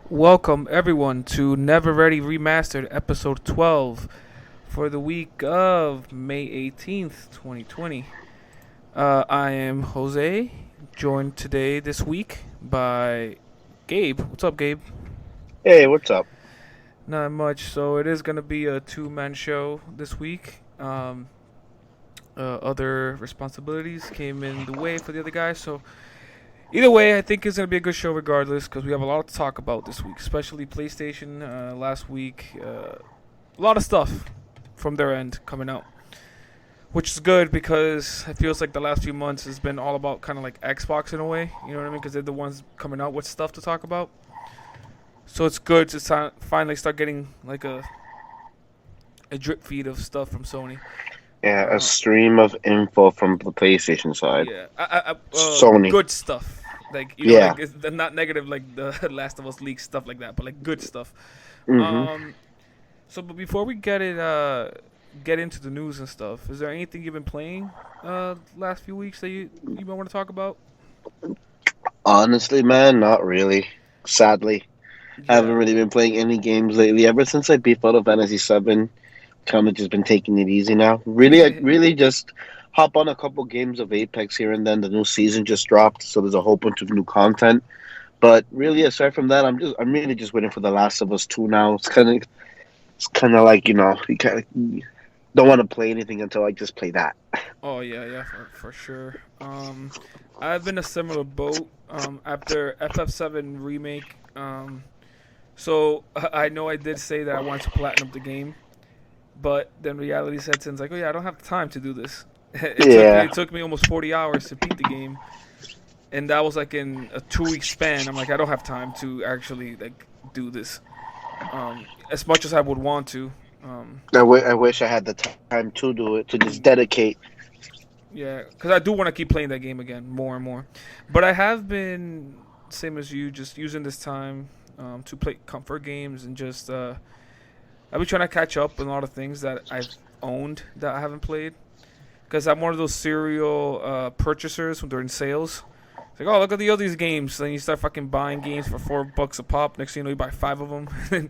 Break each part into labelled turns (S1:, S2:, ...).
S1: Welcome everyone to Never Ready Remastered episode 12 for the week of May 18th, 2020. I am Jose, joined today this week by Gabe. What's up, Gabe?
S2: Hey, what's up?
S1: Not much. So it is going to be a two-man show this week. Other responsibilities came in the way for the other guys, so either way, I think it's gonna be a good show regardless because we have a lot to talk about this week, especially PlayStation. Last week, a lot of stuff from their end coming out, which is good because it feels like the last few months has been all about kind of like Xbox in a way. You know what I mean? Because they're the ones coming out with stuff to talk about. So it's good to finally start getting like a drip feed of stuff from Sony.
S2: Yeah, a
S1: Uh,
S2: stream of info from the PlayStation side.
S1: yeah,
S2: Sony.
S1: good stuff. Like
S2: Yeah.
S1: like it's not negative like the Last of Us leaks stuff like that, but like good stuff.
S2: hmm
S1: Um, but before we get into the news and stuff, is there anything you've been playing last few weeks that you might want to talk about?
S2: Honestly, man, not really. Sadly, I haven't
S1: Yeah,
S2: really been playing any games lately. Ever since I beat Final Fantasy VII, kind of just been taking it easy now. Really, I really just hop on a couple games of Apex here and then. The new season just dropped, so there's a whole bunch of new content. But really, aside from that, I'm really just waiting for The Last of Us 2 now. It's kind of like you kind of don't want to play anything until I just play that.
S1: oh yeah, for sure. I've been a similar boat. After FF7 remake. So I know I did say that I wanted to platinum the game, but then reality sets in. It's like, oh yeah, I don't have time to do this.
S2: Yeah.
S1: It took me almost 40 hours to beat the game, and that was like in a 2 week span. I'm like, I don't have time to actually like do this, as much as I would want to. Um,
S2: I wish I had the time to do it, to just dedicate.
S1: yeah, because I do want to keep playing that game again more and more, but I have been same as you, just using this time to play comfort games and just I've been trying to catch up on a lot of things that I've owned that I haven't played. Because I'm one of those serial purchasers when they're in sales. It's like, oh, look at the other games. Then you start fucking buying games for $4 a pop. Next thing you know, you buy five of them. And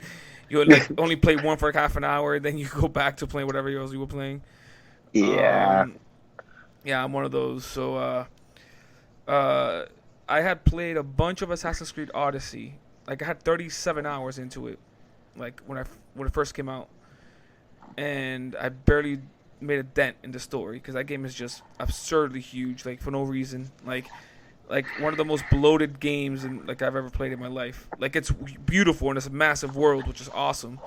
S1: you like only play one for like half an hour. Then you go back to playing whatever else you were playing.
S2: Yeah.
S1: Um, yeah, I'm one of those. So uh, I had played a bunch of Assassin's Creed Odyssey. Like I had 37 hours into it. Like when it first came out, and I barely made a dent in the story because that game is just absurdly huge, like for no reason. Like one of the most bloated games like I've ever played in my life. Like it's beautiful and it's a massive world, which is awesome.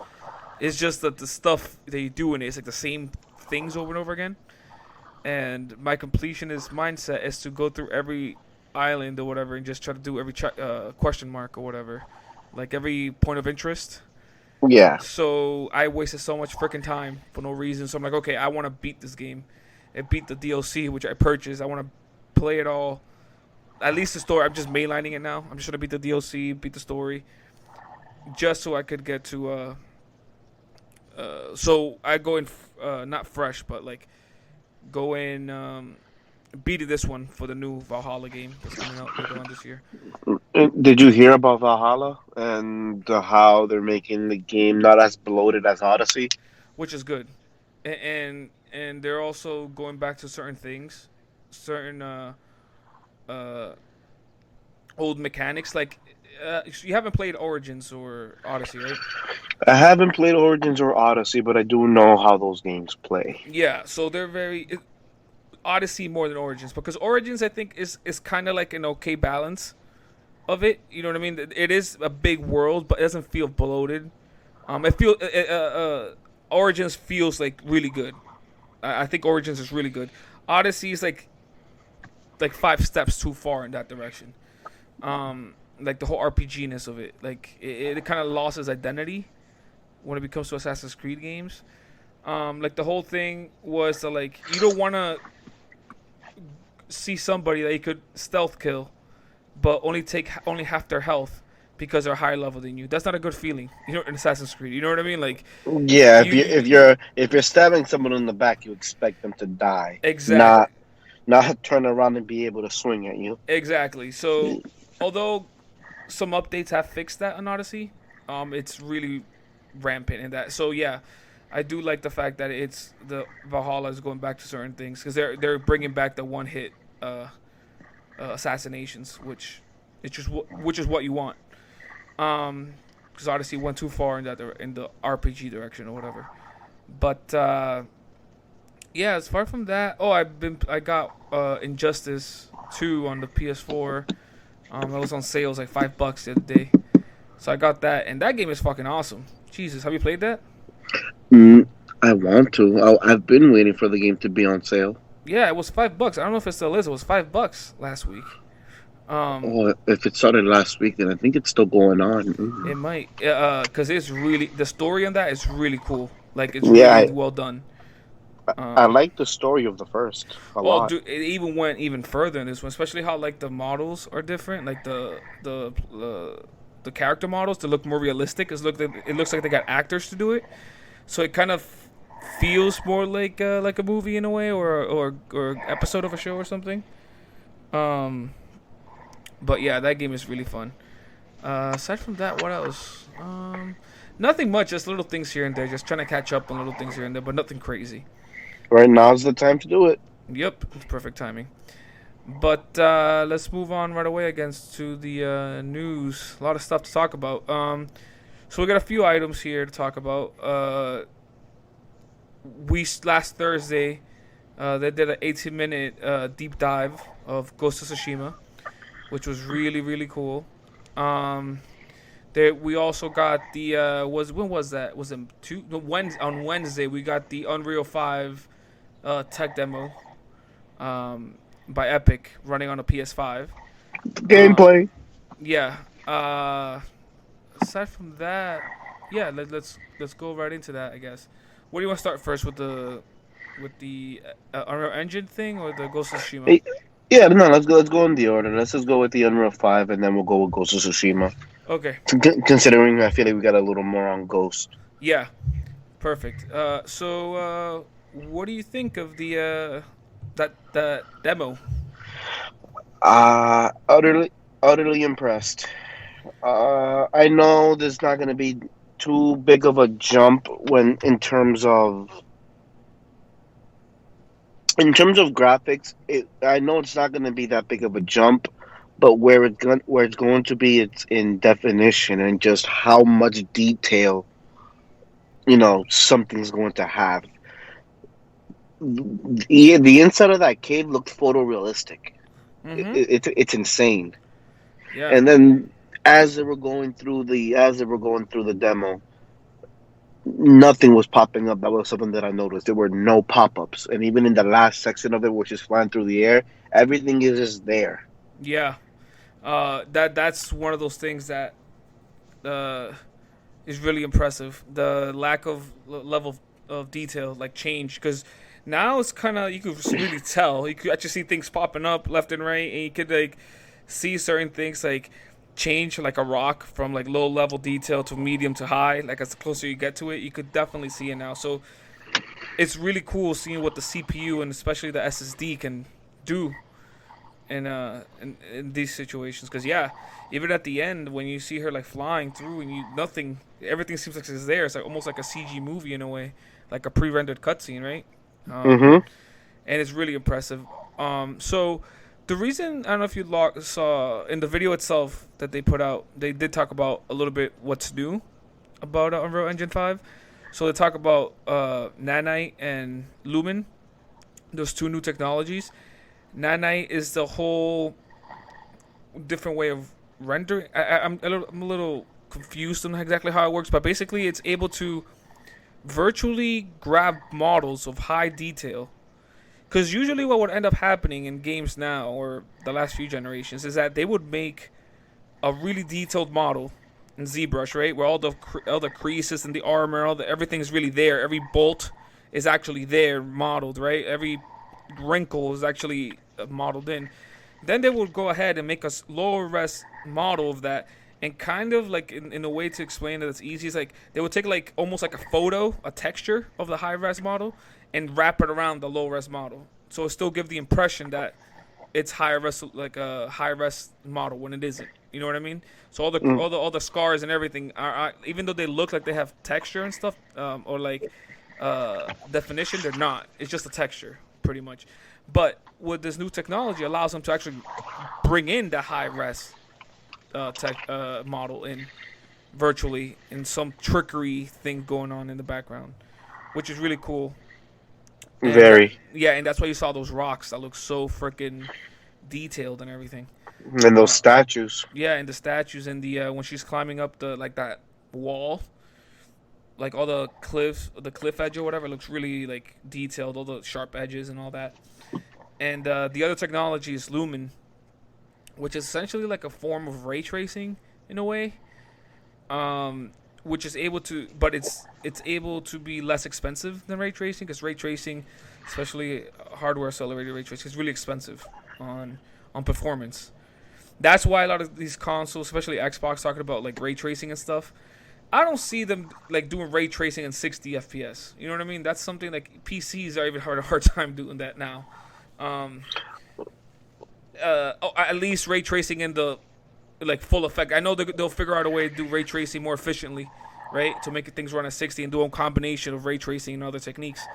S1: It's just that the stuff that you do in it is like the same things over and over again. And my completionist mindset is to go through every island or whatever and just try to do every question mark or whatever, like every point of interest.
S2: Yeah.
S1: So I wasted so much freaking time for no reason. So I'm like, okay, I want to beat this game and beat the DLC, which I purchased. I want to play it all. At least the story. I'm just mainlining it now. I'm just gonna beat the DLC, beat the story, just so I could get to. So I go in, not fresh, but like go in, beat this one for the new Valhalla game that's coming out later on this year,
S2: Did you hear about Valhalla and how they're making the game not as bloated as Odyssey?
S1: which is good, and they're also going back to certain things, certain uh, old mechanics. Like you haven't played Origins or Odyssey, right?
S2: I haven't played Origins or Odyssey, but I do know how those games play.
S1: Yeah, so they're Odyssey more than Origins because Origins I think is kind of like an okay balance of it. You know what I mean? It is a big world, but it doesn't feel bloated. It feel Origins feels like really good. I think Origins is really good. Odyssey is like five steps too far in that direction. Like the whole RPG-ness of it, like it kind of lost its identity when it comes to Assassin's Creed games. Like the whole thing was to like you don't want to see somebody that you could stealth kill, but only half their health because they're higher level than you. That's not a good feeling, you know, in Assassin's Creed. You know what I mean? Like
S2: Yeah,
S1: you, you
S2: if you're stabbing someone in the back, you expect them to die,
S1: exactly,
S2: not turn around and be able to swing at you.
S1: exactly. So although some updates have fixed that on Odyssey. It's really rampant in that. So yeah, I do like the fact that it's the Valhalla is going back to certain things because they're bringing back the one hit uh, assassinations, which is what you want. Because Odyssey went too far in in the RPG direction or whatever. But yeah, as far from that, I got Injustice 2 on the PS4. It was on sale, it was like $5 the other day. So I got that, and that game is fucking awesome. Jesus, have you played that?
S2: Mm, I want to. I've been waiting for the game to be on sale.
S1: Yeah, it was $5. I don't know if it still is. It was $5 last week.
S2: Oh, if it started last week, then I think it's still going on.
S1: It might, cause it's really the story on that is really cool. Like it's
S2: Yeah,
S1: really well done.
S2: I
S1: Um,
S2: like the story of the first a
S1: well,
S2: lot.
S1: dude, it even went even further in this one, especially how like the models are different. Like the character models to look more realistic. It looks like they got actors to do it, so it kind of feels more like a movie in a way, or episode of a show or something. Um, but yeah, that game is really fun. Aside from that, what else? Nothing much. Just little things here and there. Just trying to catch up on little things here and there, but nothing crazy.
S2: Right now's the time to do it.
S1: Yep, it's perfect timing. But let's move on right away against to the news. A lot of stuff to talk about. So we got a few items here to talk about. We last Thursday, they did an 18-minute deep dive of Ghost of Tsushima, which was really cool. There we also got the when was that? Was it two? No, on Wednesday we got the Unreal 5 tech demo by Epic running on a PS5. Uh,
S2: Gameplay.
S1: yeah. Aside from that, yeah, let's go right into that. I guess. What do you want to start first with the Unreal Engine thing or the Ghost of Tsushima?
S2: Eh, Yeah, no, let's go in the order. Let's just go with the Unreal 5, and then we'll go with Ghost of Tsushima.
S1: Okay.
S2: Considering I feel like we got a little more on Ghost.
S1: Yeah. Perfect. What do you think of the that demo?
S2: Utterly impressed. I know there's not going to be too big of a jump when in terms of graphics. I know it's not going to be that big of a jump, but where it's going to be, it's in definition and just how much detail something's going to have. Yeah, the inside of that cave looked photorealistic.
S1: Mm-hmm.
S2: It's insane.
S1: Yeah.
S2: And then as they were going through the demo, nothing was popping up. That was something that I noticed. There were no pop-ups, and even in the last section of it, which is flying through the air, everything is just there.
S1: Yeah. That's one of those things that uh is really impressive. The lack of level of detail, like change, because now it's kind of you could really tell. You could actually see things popping up left and right, and you could like see certain things like change like a rock from like low level detail to medium to high. Like as closer you get to it, you could definitely see it now. So it's really cool seeing what the CPU and especially the SSD can do in these situations. Because yeah, even at the end when you see her like flying through and everything seems like it's there. It's like almost like a CG movie in a way, like a pre-rendered cutscene, right? Um,
S2: Mm-hmm.
S1: and it's really impressive. So the reason I don't know if you saw in the video itself that they put out, they did talk about a little bit what's new about Unreal Engine 5. So they talk about Nanite and Lumen, those two new technologies. Nanite is the whole different way of rendering. I'm a little confused on exactly how it works, but basically it's able to virtually grab models of high detail. Because usually what would end up happening in games now or the last few generations is that they would make a really detailed model in ZBrush, right, where all the creases and the armor, everything's really there. Every bolt is actually there, modeled, right. Every wrinkle is actually modeled in. Then they would go ahead and make a lower res model of that, and kind of like in a way to explain that it's easy. It's like they would take like almost like a texture of the high res model, and wrap it around the low res model, so it still give the impression that it's like a high res model when it isn't. You know what I mean? So
S2: Mm.
S1: all the scars and everything are even though they look like they have texture and stuff, or like definition, they're not. It's just a texture, pretty much. But with this new technology, allows them to actually bring in the high res tech model in virtually in some trickery thing going on in the background, which is really cool. And
S2: Very.
S1: yeah, and that's why you saw those rocks that look so freaking detailed and everything.
S2: And those
S1: Uh,
S2: statues.
S1: yeah, and the statues and the when she's climbing up the like that wall, like all the cliff edge or whatever, looks really like detailed, all the sharp edges and all that. And the other technology is Lumen, which is essentially like a form of ray tracing in a way, which is able to, but it's able to be less expensive than ray tracing because ray tracing, especially hardware accelerated ray tracing, is really expensive on performance. That's why a lot of these consoles, especially Xbox, talking about like ray tracing and stuff. I don't see them like doing ray tracing in 60 FPS. You know what I mean? That's something like PCs are even a hard time doing that now. Um, at least ray tracing in the like full effect. I know they'll figure out a way to do ray tracing more efficiently, right? To make things run at 60 and do a combination of ray tracing and other techniques.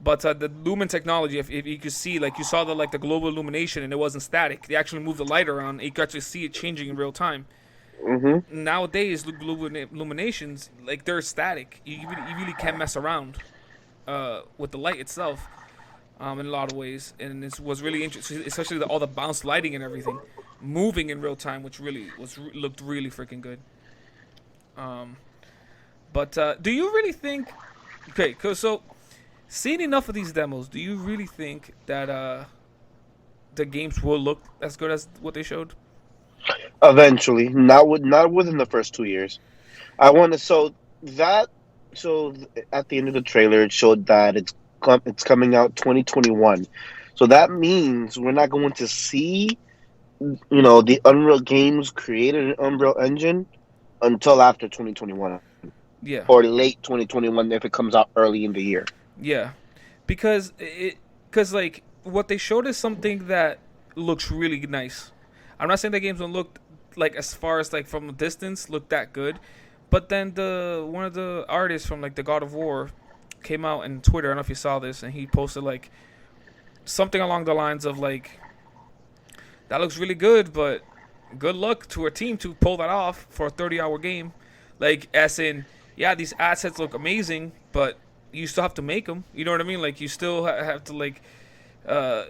S1: But the Lumen technology, if you could see, like you saw the global illumination and it wasn't static. They actually moved the light around. You could actually see it changing in real time.
S2: Hmm.
S1: Nowadays, global illuminations like they're static. You really can't mess around with the light itself. In a lot of ways, and it was really interesting, especially all the bounce lighting and everything, moving in real time, which really looked really freaking good. Um, but do you really think? Okay, so seeing enough of these demos, do you really think that the games will look as good as what they showed?
S2: Eventually, not within the first 2 years. I want to that so at the end of the trailer it showed that it's coming out 2021. So that means we're not going to see the Unreal games created in Unreal Engine until after 2021
S1: Yeah,
S2: or late 2021 if it comes out early in the year.
S1: yeah, because like what they showed is something that looks really nice. I'm not saying that games don't look like as far as like from a distance look that good, but then the one of the artists from like the God of War came out in Twitter. I don't know if you saw this, and he posted like something along the lines of like that looks really good, but good luck to a team to pull that off for a 30-hour game. Like as in, yeah, these assets look amazing, but you still have to make them. You know what I mean? Like you still have to uh,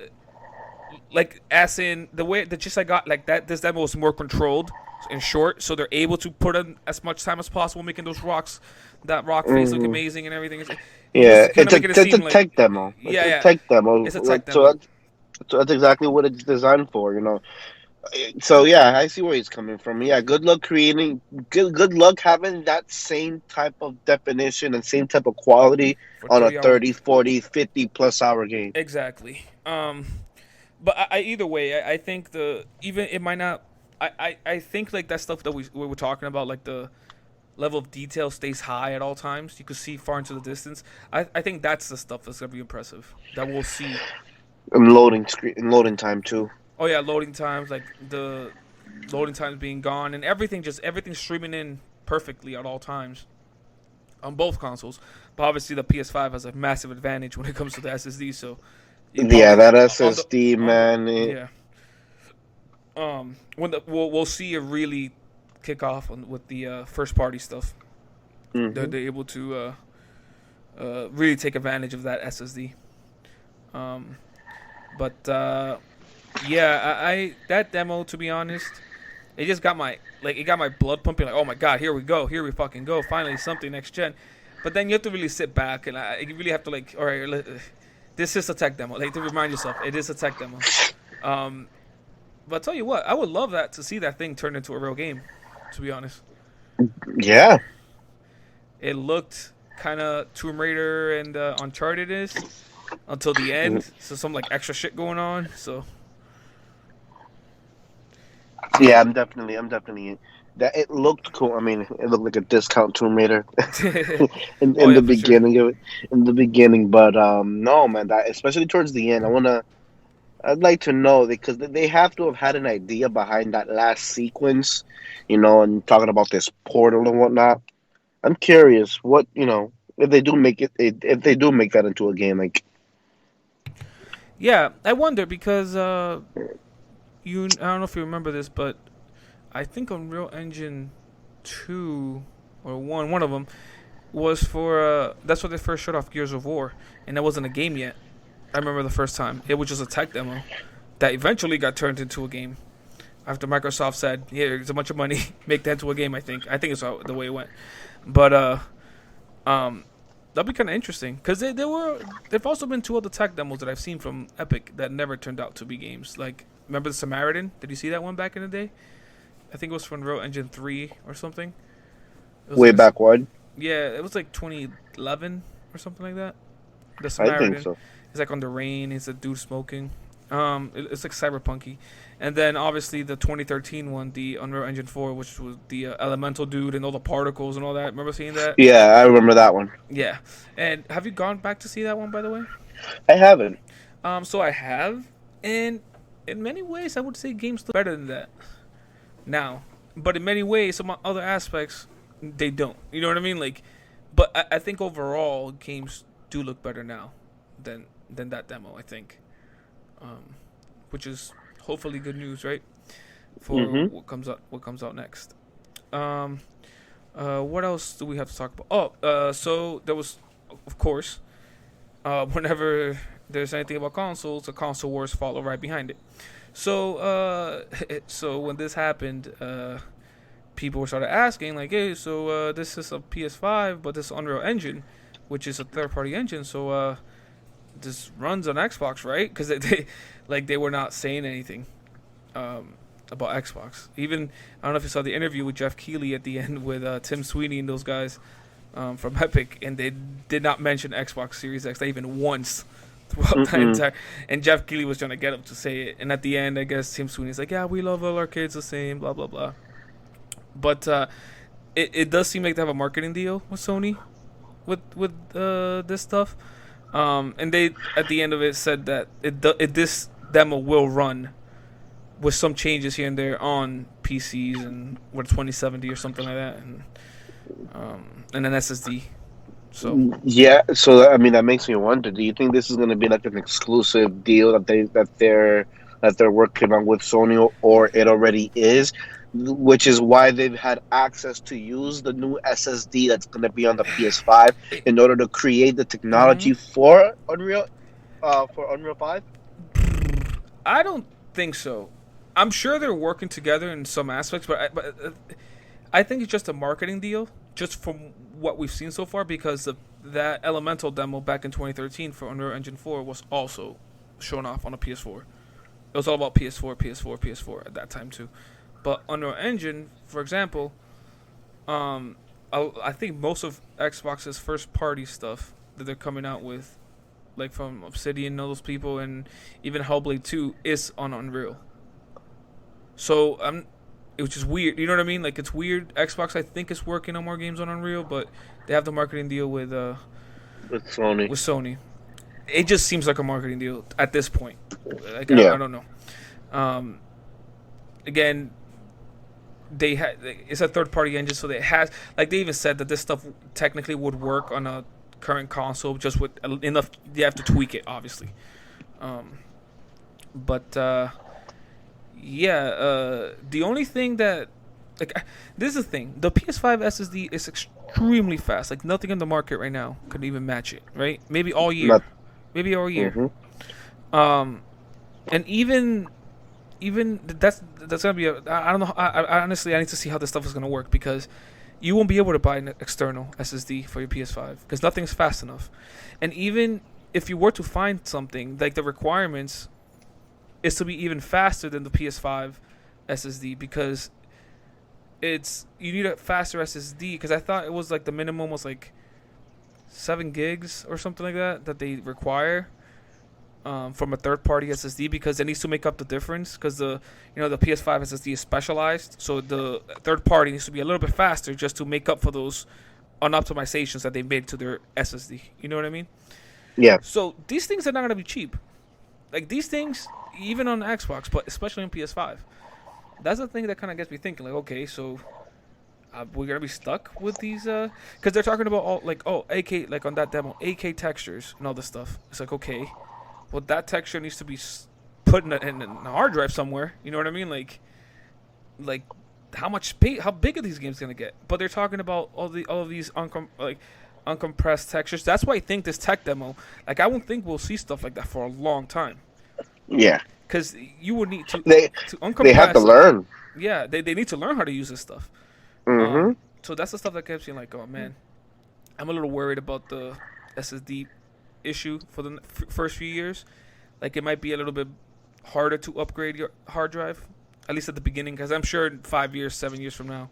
S1: like as in the way that just I got like that. This demo was more controlled and short, so they're able to put in as much time as possible making those rocks, that rock face look
S2: Hmm.
S1: amazing and everything. It's
S2: Yeah,
S1: just kind of making it
S2: it's a
S1: seem like
S2: tech demo. It's
S1: yeah,
S2: a
S1: yeah,
S2: tech demo.
S1: it's a
S2: Like
S1: tech demo.
S2: so that's exactly what it's designed for. So yeah, I see where he's coming from. Yeah, good luck creating good luck having that same type of definition and same type of quality
S1: For
S2: on a
S1: 30 hour
S2: 30, 40, 50 plus hour game.
S1: exactly. But either way, I think the even it might not. I think like that stuff that we were talking about, like the level of detail stays high at all times. You can see far into the distance. I think that's the stuff that's gonna be impressive. That we'll see.
S2: And loading time too.
S1: Oh yeah, loading times, like the loading times being gone and everything, just everything streaming in perfectly at all times on both consoles. But obviously the PS5 has a massive advantage when it comes to the SSD. So you
S2: Yeah,
S1: probably
S2: that
S1: on the
S2: SSD
S1: on the
S2: man.
S1: yeah. When we'll see it really kick off with the first party stuff.
S2: Hmm.
S1: They're able to really take advantage of that SSD. Um, but yeah, I that demo, to be honest, it just got my it got my blood pumping. Like, oh my god, here we go, here we fucking go, finally something next gen. But then you have to really sit back and you really have to like, all right, this is a tech demo. Like to remind yourself, it is a tech demo. Um, but I'll tell you what, I would love that to see that thing turn into a real game. To be honest,
S2: Yeah.
S1: it looked kind of Tomb Raider and Uncharted is until the end. So some like extra shit going on. So
S2: Yeah, I'm definitely that it looked cool. I mean, it looked like a discount Tomb Raider
S1: oh
S2: in
S1: yeah,
S2: the
S1: for sure.
S2: beginning of it, in the beginning. But no, man, that especially towards the end, I'd like to know because they have to have had an idea behind that last sequence, you know, and talking about this portal and whatnot. I'm curious what, you know, if they do make it, if they do make that into a game, like,
S1: Yeah, I wonder because I don't know if you remember this, but I think Unreal Engine 2 or 1, one of them was for that's what they first showed off Gears of War, and that wasn't a game yet. I remember the first time it was just a tech demo that eventually got turned into a game after Microsoft said, "Here's a bunch of money, make that into a game." I think it's the way it went, but um, that'd be kind of interesting because there've also been two other tech demos that I've seen from Epic that never turned out to be games. Like, remember the Samaritan? Did you see that one back in the day? I think it was from Unreal Engine 3 or something. It was
S2: way
S1: like
S2: back when.
S1: yeah, it was like 2011 or something like that. The
S2: I think
S1: Samaritan.
S2: so.
S1: It's like on the rain. It's a dude smoking. It's like cyberpunky, and then obviously the 2013 one, the Unreal Engine 4, which was the elemental dude and all the particles and all that. Remember seeing that?
S2: Yeah, I remember that one.
S1: Yeah. And have you gone back to see that one, by the way?
S2: I haven't.
S1: So I have, and in many ways, I would say games look better than that now. But in many ways, some other aspects, they don't. You know what I mean? Like, but I think overall, games do look better now than that demo. I think, which is hopefully good news, right? For
S2: Mm-hmm.
S1: what comes out next. Um, what else do we have to talk about? So there was, of course, whenever there's anything about consoles, the console wars follow right behind it. So, so when this happened, people were started asking like, "Hey, so this is a PS5, but this Unreal Engine, which is a third-party engine, so this runs on Xbox, right?" Because they were not saying anything about Xbox. Even I don't know if you saw the interview with Jeff Keighley at the end with Tim Sweeney and those guys from Epic, and they did not mention Xbox Series X, not even once throughout the entire. And Jeff Keighley was trying to get him to say it, and at the end, I guess Tim Sweeney's like, "Yeah, we love all our kids the same, blah blah blah." But it does seem like they have a marketing deal with Sony with this stuff, and they at the end of it said that this demo will run with some changes here and there on PCs and what 2070 or something like that, and an SSD. So
S2: Yeah, so I mean that makes me wonder. Do you think this is going to be like an exclusive deal that they're working on with Sony, or it already is, which is why they've had access to use the new SSD that's going to be on the PS5 in order to create the
S1: hmm
S2: technology for Unreal 5?
S1: I don't think so. I'm sure they're working together in some aspects, but I think it's just a marketing deal, just from what we've seen so far, because that Elemental demo back in 2013 for Unreal Engine 4 was also shown off on a PS4. It was all about PS4, PS4, PS4 at that time too. But Unreal Engine, for example, I think most of Xbox's first party stuff that they're coming out with, like from Obsidian and all those people, and even Hellblade 2, is on Unreal. So which is weird. You know what I mean? Like, it's weird. Xbox, I think, is working on more games on Unreal, but they have the marketing deal
S2: With Sony.
S1: with Sony. It just seems like a marketing deal at this point. Like, I
S2: Yeah.
S1: don't know. Um, Again, it's a third party engine, so it has, like, they even said that this stuff technically would work on a current console, just with enough. You have to tweak it, obviously. But yeah, the only thing that, like, this is the thing: the PS5 SSD is extremely fast. Like, nothing in the market right now could even match it. Right? Maybe all year.
S2: Not.
S1: Maybe all year.
S2: Hmm.
S1: Um, and even that's gonna be I don't know. I honestly, I need to see how this stuff is gonna work, because you won't be able to buy an external SSD for your PS5 because nothing's fast enough. And even if you were to find something, like, the requirements is to be even faster than the PS5 SSD, because you need a faster SSD, because I thought it was like the minimum was like 7 gigs or something like that they require from a third party SSD, because it needs to make up the difference, because the PS5 SSD is specialized, so the third party needs to be a little bit faster just to make up for those unoptimizations that they made to their SSD. You know what I mean?
S2: Yeah.
S1: So these things are not going to be cheap. like these things, even on Xbox, but especially on PS5. That's the thing that kind of gets me thinking. Like, okay, so we're gonna be stuck with these, because they're talking about all like, oh, AK, like on that demo, AK textures and all this stuff. It's like, okay, well, that texture needs to be put in a hard drive somewhere. You know what I mean? Like how much space, how big are these games gonna get? But they're talking about all of these uncompressed textures. That's why I think this tech demo, like, I won't think we'll see stuff like that for a long time.
S2: Yeah,
S1: Because you would need to
S2: they have to
S1: uncompress.
S2: learn.
S1: Yeah, they need to learn how to use this stuff.
S2: Mm-hmm.
S1: So that's the stuff that keeps me like, oh man, I'm a little worried about the SSD issue for the first few years. Like, it might be a little bit harder to upgrade your hard drive, at least at the beginning, because I'm sure in 5 years, 7 years from now,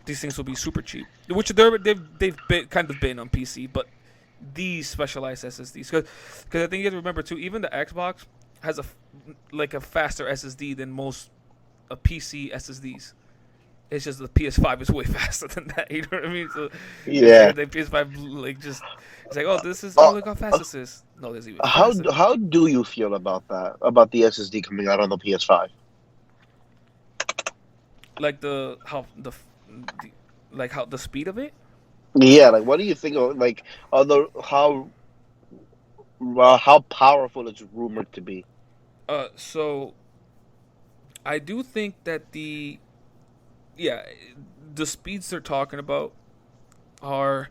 S1: these things will be super cheap, which they've been, kind of been on PC, but these specialized SSDs, because I think you have to remember too, even the Xbox has a faster SSD than most PC SSDs. It's just the PS5 is way faster than that. You know what I mean? So
S2: Yeah.
S1: the PS5 like just it's like, oh, this is, oh, look how fast this is. No, there's even faster.
S2: How do you feel about that? About the SSD coming out on the PS5?
S1: Like how the speed of it.
S2: Yeah, like what do you think of like other how powerful it's rumored to be?
S1: So I do think that yeah, the speeds they're talking about are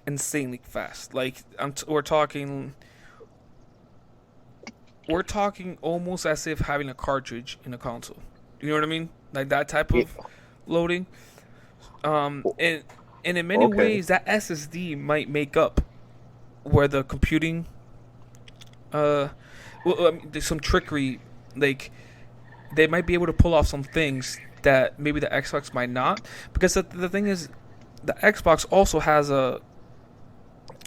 S1: insanely fast. Like, we're talking almost as if having a cartridge in a console. You know what I mean? Like that type of loading. And in many ways, that SSD might make up where the computing. Well, I mean, there's some trickery. Like, they might be able to pull off some things that maybe the Xbox might not, because the thing is, the Xbox also has a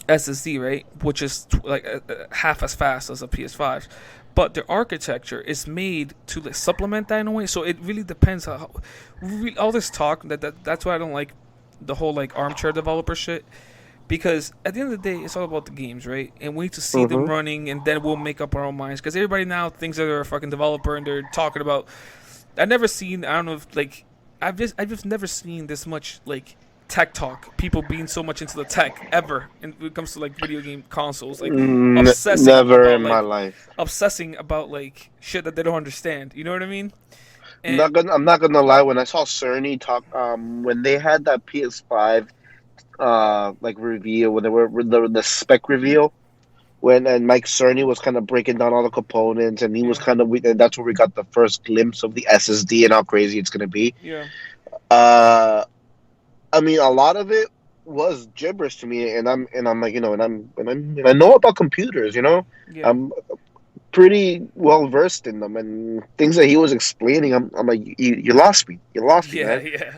S1: SSD, right, which is like half as fast as a PS5, but their architecture is made to like supplement that in a way. So it really depends how all this talk that's why I don't like the whole like armchair developer shit, because at the end of the day, it's all about the games, right? And we need to see them running, and then we'll make up our own minds, because everybody now thinks that they're a fucking developer and they're talking about. I don't know if like I've just never seen this much like tech talk. People being so much into the tech ever, and when it comes to like video game consoles, like obsessing
S2: Never
S1: about,
S2: in
S1: like,
S2: my life.
S1: obsessing about like shit that they don't understand. You know what I mean? And
S2: I'm not gonna lie. When I saw Cerny talk, when they had that PS5, like reveal, when they were the spec reveal, and Mike Cerny was kind of breaking down all the components, and he was
S1: yeah,
S2: and that's where we got the first glimpse of the SSD and how crazy it's gonna be.
S1: yeah,
S2: Uh, I mean, a lot of it was gibberish to me, and I'm like, and I know about computers,
S1: yeah,
S2: I'm pretty well versed in them, and things that he was explaining, I'm like, you lost me,
S1: yeah,
S2: man.
S1: yeah.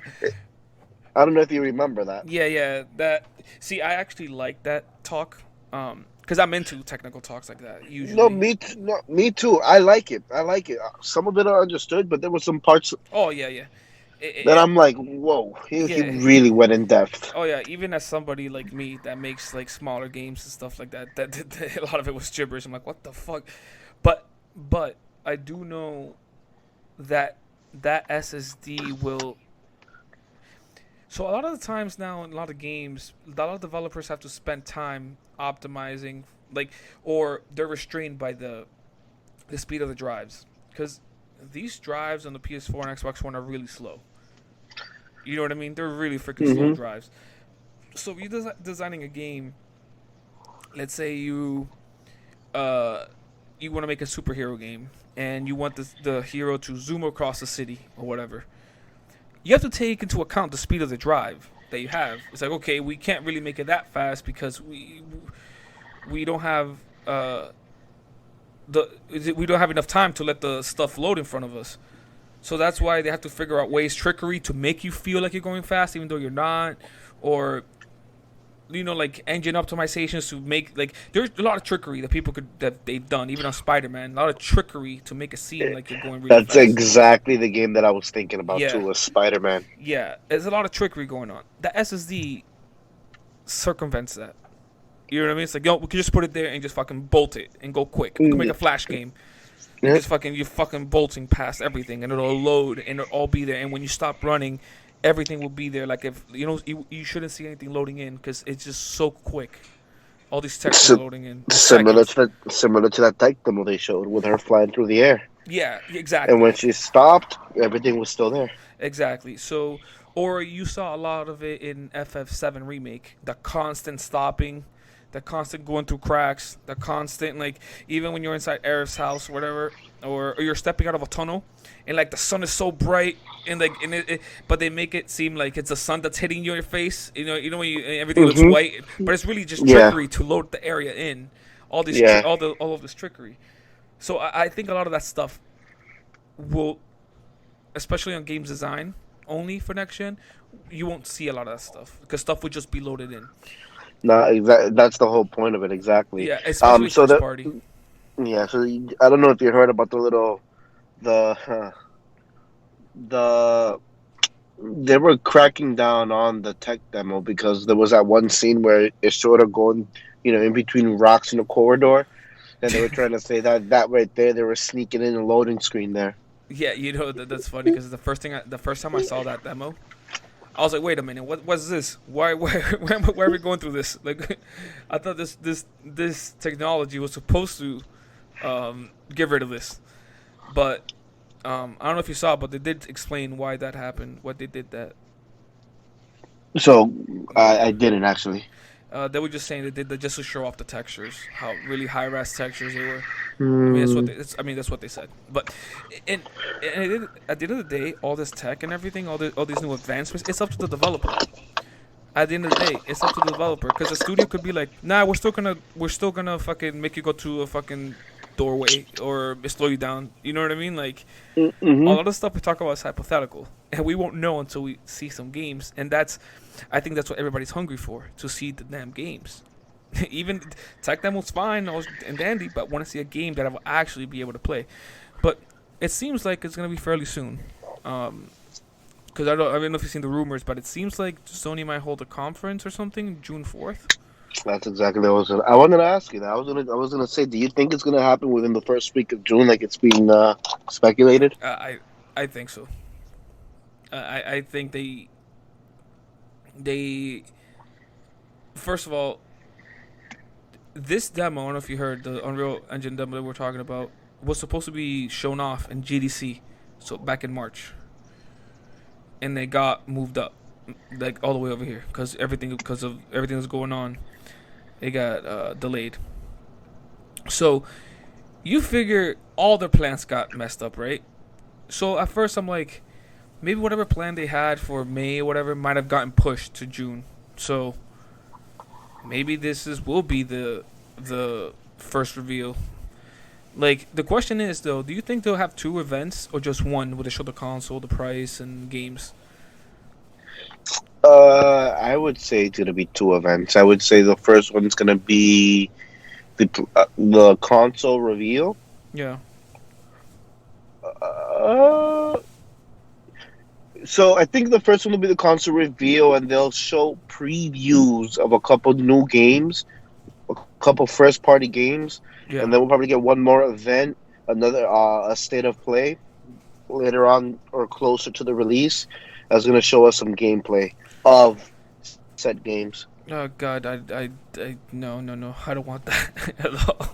S2: I don't know if you remember that.
S1: Yeah. That, see, I actually like that talk, because I'm into technical talks like that
S2: No,
S1: usually.
S2: no, me too. I like it. Some of it I understood, but there were some parts
S1: Oh yeah.
S2: that I'm like, whoa, he
S1: Yeah.
S2: really went in depth.
S1: Oh yeah, even as somebody like me that makes like smaller games and stuff like that, that a lot of it was gibberish. I'm like, what the fuck? But I do know that SSD will. So a lot of the times now in a lot of games, a lot of developers have to spend time optimizing, like, or they're restrained by the speed of the drives, because these drives on the PS4 and Xbox One are really slow. You know what I mean? They're really freaking slow
S2: Hmm.
S1: drives. So if you're designing a game, let's say you want to make a superhero game, and you want the hero to zoom across the city or whatever, you have to take into account the speed of the drive that you have. It's like, okay, we can't really make it that fast because we don't have we don't have enough time to let the stuff load in front of us. So that's why they have to figure out trickery to make you feel like you're going fast even though you're not, or like engine optimizations to make, like, there's a lot of trickery that they've done even on Spider-Man. A lot of trickery to make it seem like you're going really
S2: That's
S1: fast.
S2: exactly the game that I was thinking about too,
S1: Yeah,
S2: was Spider-Man.
S1: yeah. There's a lot of trickery going on. The SSD circumvents that. You know what I mean? It's like, yo, we can just put it there and just fucking bolt it and go quick. We can make a flash game. You
S2: Yeah.
S1: just you're fucking bolting past everything, and it'll load, and it'll all be there. And when you stop running, everything will be there. Like if you shouldn't see anything loading in because it's just so quick. All these textures
S2: Si-
S1: loading in seconds.
S2: similar to that tech demo they showed with her flying through the air,
S1: Yeah,
S2: and
S1: exactly.
S2: when she stopped, everything was still there.
S1: Exactly. So, or you saw a lot of it in FF7 remake. The constant stopping, the constant going through cracks, the constant even when you're inside Aerith's house, whatever, or you're stepping out of a tunnel, and the sun is so bright, and but they make it seem like it's the sun that's hitting you in your face. When everything looks
S2: Hmm.
S1: white, but it's really just
S2: Yeah.
S1: trickery to load the area in.
S2: Yeah.
S1: All of this trickery. So I think a lot of that stuff will, especially on games design only for next gen, you won't see a lot of that stuff because stuff would just be loaded in.
S2: No, exactly. That's the whole point of it. Exactly.
S1: Yeah, especially
S2: So
S1: first
S2: the
S1: party.
S2: yeah. So I don't know if you heard about the the they were cracking down on the tech demo because there was that one scene where it's sort of going, in between rocks in a corridor, and they were trying to say that right there they were sneaking in a loading screen there.
S1: Yeah, that's funny because the first time I saw that demo, I was like, wait a minute, what's this? Why are we going through this? Like, I thought this technology was supposed to get rid of this, but I don't know if you saw, but they did explain why that happened, what they did that.
S2: So
S1: Yeah.
S2: I didn't actually.
S1: They were just saying they did that just to show off the textures, how really high res textures they were. I mean,
S2: Hmm.
S1: that's what they said. But and, at the end of the day, all this tech and everything, all these new advancements, it's up to the developer. At the end of the day, it's up to the developer because the studio could be like, nah, we're still gonna fucking make you go to a fucking doorway or slow you down. You know what I mean? Like a
S2: Mm-hmm.
S1: lot of stuff we talk about is hypothetical, and we won't know until we see some games. And I think that's what everybody's hungry for, to see the damn games. Even tech demo's fine and dandy, but want to see a game that I will actually be able to play. But it seems like it's gonna be fairly soon. Because I don't know if you've seen the rumors, but it seems like Sony might hold a conference or something June 4th.
S2: That's exactly what I wanted to ask you that. I was gonna say, do you think it's gonna happen within the first week of June, like it's being speculated?
S1: I think so. I think they first of all, this demo, I don't know if you heard the Unreal Engine demo that we're talking about, was supposed to be shown off in GDC, so back in March, and they got moved up, like all the way over here, because of everything that's going on. It got delayed. So you figure all their plans got messed up, right? So at first I'm like, maybe whatever plan they had for May or whatever might have gotten pushed to June. So maybe will be the first reveal. Like the question is though, do you think they'll have two events or just one where they show the console, the price, and games?
S2: I would say it's gonna be two events. I would say the first one's gonna be the console reveal.
S1: Yeah,
S2: Uh, so I think the first one will be the console reveal, and they'll show previews of a couple new games, a couple first party games,
S1: yeah,
S2: and then we'll probably get one more event, another a state of play later on or closer to the release. That's gonna show us some gameplay of said games.
S1: oh god, no, I don't want that at all.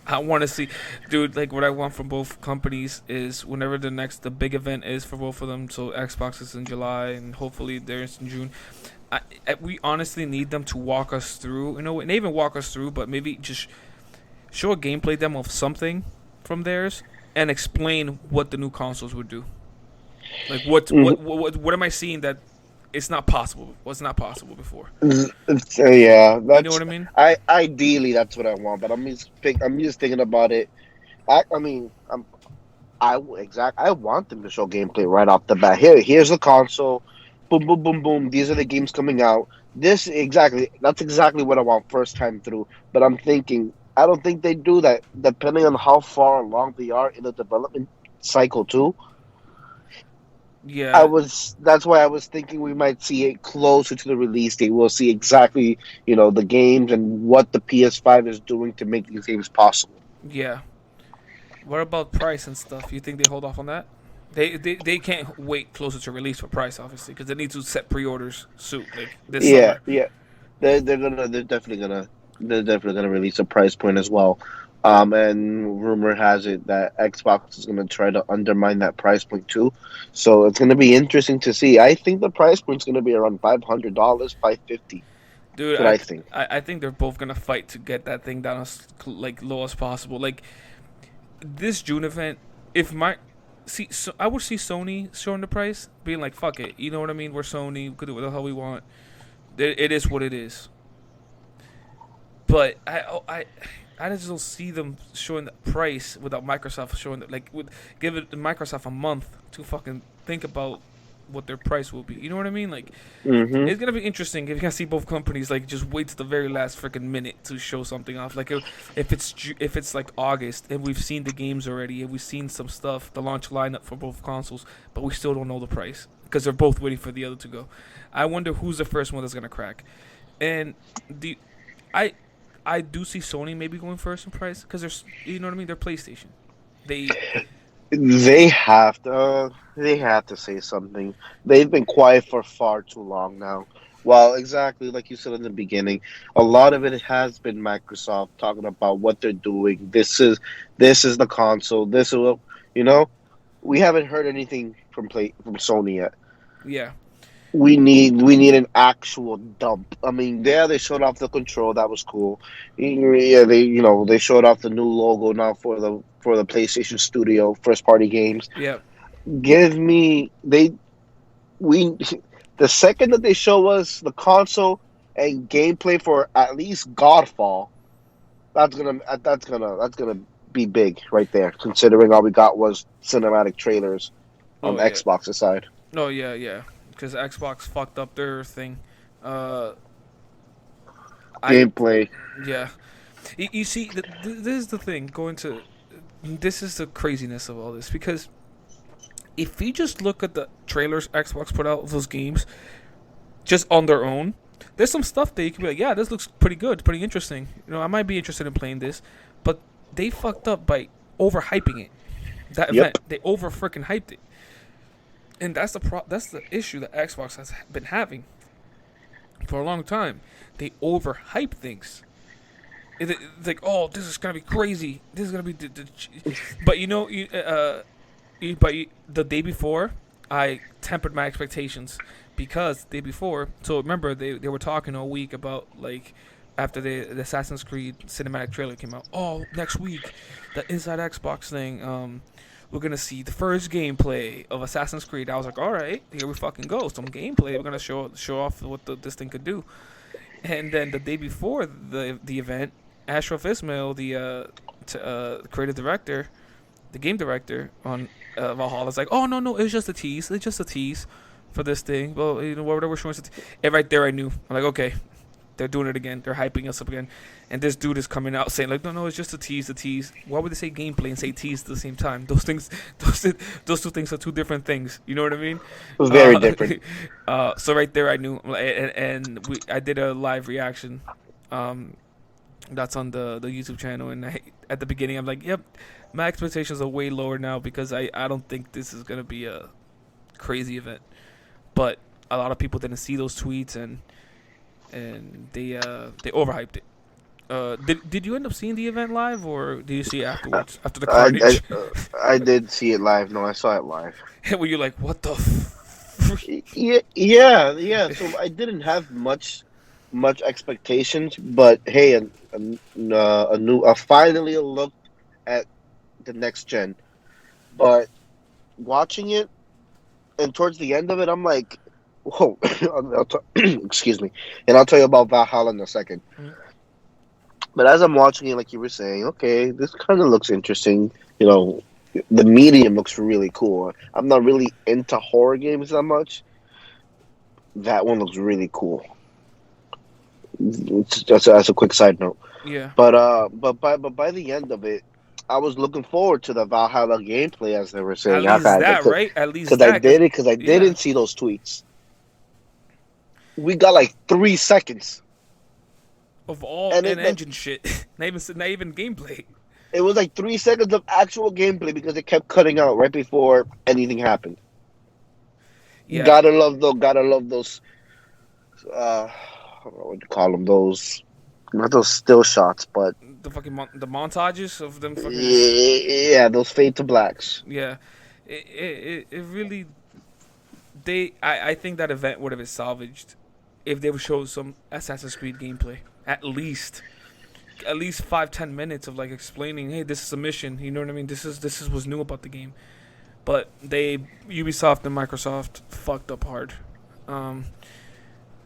S1: I want to see, dude. Like what I want from both companies is whenever the big event is for both of them. So Xbox is in July and hopefully theirs in June. We honestly need them to walk us through, and even walk us through, but maybe just show a gameplay demo of something from theirs and explain what the new consoles would do. Like what am I seeing that it's not possible? Was not possible before.
S2: Yeah,
S1: You know
S2: that's
S1: what I mean?
S2: I ideally that's what I want, but I'm just thinking about it. I mean, I want them to show gameplay right off the bat. Here's the console, boom, boom, boom, boom. These are the games coming out. That's exactly what I want first time through. But I'm thinking, I don't think they do that, depending on how far along they are in the development cycle too.
S1: Yeah,
S2: That's why I was thinking we might see it closer to the release date. We'll see exactly, the games and what the PS5 is doing to make these games possible.
S1: yeah. What about price and stuff? You think they hold off on that? They can't wait closer to release for price, obviously, because they need to set pre-orders soon, like this
S2: Yeah,
S1: summer.
S2: yeah. They're definitely gonna release a price point as well. And rumor has it that Xbox is gonna try to undermine that price point too. So it's gonna be interesting to see. I think the price point's gonna be around $500, 550.
S1: Dude,
S2: That's what I think.
S1: I think they're both gonna fight to get that thing down as like low as possible. Like this June event, if my see, so I would see Sony showing the price, being like, "Fuck it," you know what I mean? We're Sony, we could do what the hell we want. It is what it is. But I just don't see them showing the price without Microsoft showing that. Like, would give it Microsoft a month to fucking think about what their price will be. You know what I mean? Like,
S2: Hmm.
S1: it's gonna be interesting if you can see both companies like just wait to the very last freaking minute to show something off. Like, if it's like August and we've seen the games already and we've seen some stuff, the launch lineup for both consoles, but we still don't know the price because they're both waiting for the other to go. I wonder who's the first one that's gonna crack. And the I I do see Sony maybe going first in price because there's you know what I mean. They're PlayStation. They
S2: They have to say something. They've been quiet for far too long now. Well, exactly like you said in the beginning, a lot of it has been Microsoft talking about what they're doing. This is the console. This is you know, we haven't heard anything from Sony yet.
S1: yeah
S2: We need an actual dump. I mean, there they showed off the control. That was cool. Yeah, they showed off the new logo now for the PlayStation Studio first party games.
S1: yeah.
S2: Give me we the second that they show us the console and gameplay for at least Godfall, that's gonna be big right there. Considering all we got was cinematic trailers on
S1: Oh
S2: the
S1: yeah.
S2: Xbox side.
S1: Oh yeah. Because Xbox fucked up their thing. Uh, I
S2: Gameplay.
S1: yeah. You see, this is the thing. This is the craziness of all this because if you just look at the trailers Xbox put out of those games just on their own, there's some stuff that you can be like, yeah, this looks pretty good, pretty interesting. You know, I might be interested in playing this, but they fucked up by overhyping it. That event,
S2: Yep.
S1: they over freaking hyped it, and that's the issue that Xbox has been having for a long time. They overhype things. It's like, oh, this is gonna be crazy. This is gonna be, but the day before, I tempered my expectations because the day before. So remember, they were talking all week about like after the Assassin's Creed cinematic trailer came out. Oh, next week, the Inside Xbox thing. We're gonna see the first gameplay of Assassin's Creed. I was like, all right, here we fucking go. Some gameplay. We're gonna show off what this thing could do. And then the day before the event, Ashraf Ismail, the creative director, the game director on Valhalla, is like, oh no, it's just a tease. It's just a tease for this thing. Well, whatever we're showing, and right there I knew. I'm like, okay, they're doing it again. They're hyping us up again. And this dude is coming out saying like, no, it's just a tease, a tease. Why would they say gameplay and say tease at the same time? Those things, those two things are two different things. You know what I mean?
S2: Very different.
S1: So right there, I knew, and I did a live reaction. That's on the YouTube channel, and at the beginning, I'm like, yep, my expectations are way lower now because I don't think this is gonna be a crazy event. But a lot of people didn't see those tweets, and they overhyped it. Did you end up seeing the event live, or did you see it afterwards after the
S2: I,
S1: carnage?
S2: I did see it live. No, I saw it live.
S1: Were you like, what the?
S2: Yeah. So I didn't have much expectations, but hey, finally a look at the next gen. But watching it and towards the end of it, I'm like, whoa. Excuse me, and I'll tell you about Valhalla in a second.
S1: Mhm.
S2: But as I'm watching it, like you were saying, okay, this kind of looks interesting. You know, the medium looks really cool. I'm not really into horror games that much. That one looks really cool. That's a quick side note.
S1: Yeah.
S2: But by the end of it, I was looking forward to the Valhalla gameplay, as they were
S1: At
S2: saying. I've
S1: least
S2: had
S1: that,
S2: because
S1: right? At least
S2: because I
S1: that.
S2: did it because I
S1: Yeah.
S2: didn't see those tweets. We got like 3 seconds,
S1: Of all
S2: and
S1: in engine shit, not even gameplay.
S2: It was like 3 seconds of actual gameplay because it kept cutting out right before anything happened.
S1: Yeah,
S2: Gotta love those. I don't know what you call them. Those not those still shots, but
S1: the fucking the montages of them fucking just
S2: yeah, those fade to blacks.
S1: yeah. It really I think that event would have been salvaged if they would show some Assassin's Creed gameplay at least 5-10 minutes of like explaining, hey, this is a mission. You know what I mean? This is what's new about the game. But Ubisoft and Microsoft fucked up hard. Um,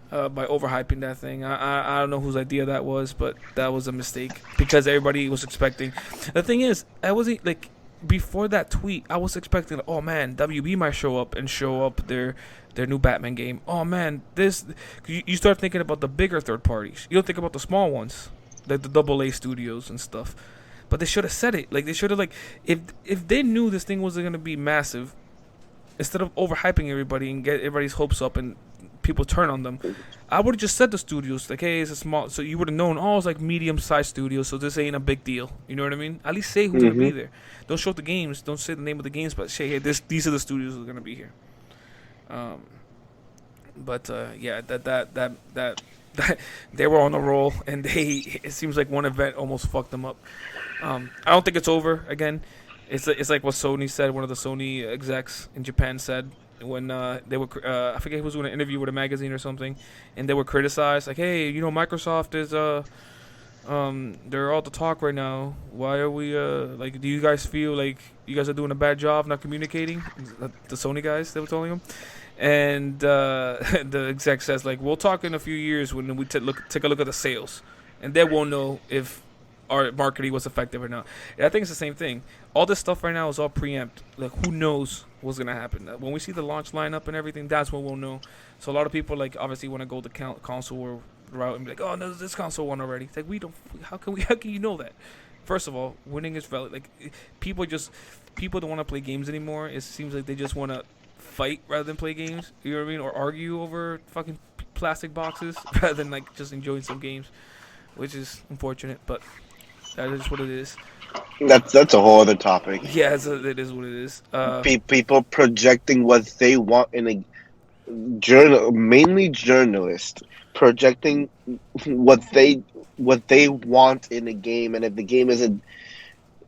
S1: by overhyping that thing. I don't know whose idea that was, but that was a mistake because everybody was expecting. The thing is, I wasn't like before that tweet. I was expecting, like, oh man, WB might show up their new Batman game. Oh man, this you start thinking about the bigger third parties. You don't think about the small ones, like the AA studios and stuff. But they should have said it. Like they should have like if they knew this thing wasn't gonna be massive, instead of overhyping everybody and get everybody's hopes up and people turn on them, I would have just said to studios like, "Hey, it's a small." So you would have known, oh, it's like medium-sized studios, so this ain't a big deal. You know what I mean? At least say who's gonna be there. Don't show the games. Don't say the name of the games, but say, "Hey, these are the studios who's gonna be here." But yeah, that they were on a roll, and it seems like one event almost fucked them up. I don't think it's over again. It's like what Sony said. One of the Sony execs in Japan said when they were I forget who was doing an interview with a magazine or something, and they were criticized like, hey, Microsoft is they're all the talk right now. Why are we like? Do you guys feel like you guys are doing a bad job not communicating? The Sony guys, they were telling him. And the exec says like, we'll talk in a few years when we take a look at the sales, and then we'll know if our marketing was effective or not. And I think it's the same thing. All this stuff right now is all preempt. Like, who knows what's gonna happen? When we see the launch lineup and everything, that's when we'll know. So a lot of people like obviously want to go the console route and be like, oh no, this console won already. It's like, we don't. How can you know that? First of all, winning is valid. Like people don't want to play games anymore. It seems like they just want to fight rather than play games. You know what I mean? Or argue over fucking plastic boxes rather than like just enjoying some games, which is unfortunate, but that is what it is.
S2: That's a whole other topic.
S1: Yeah, it is what it is.
S2: People projecting what they want in a mainly journalists projecting what they want in a game, and if the game isn't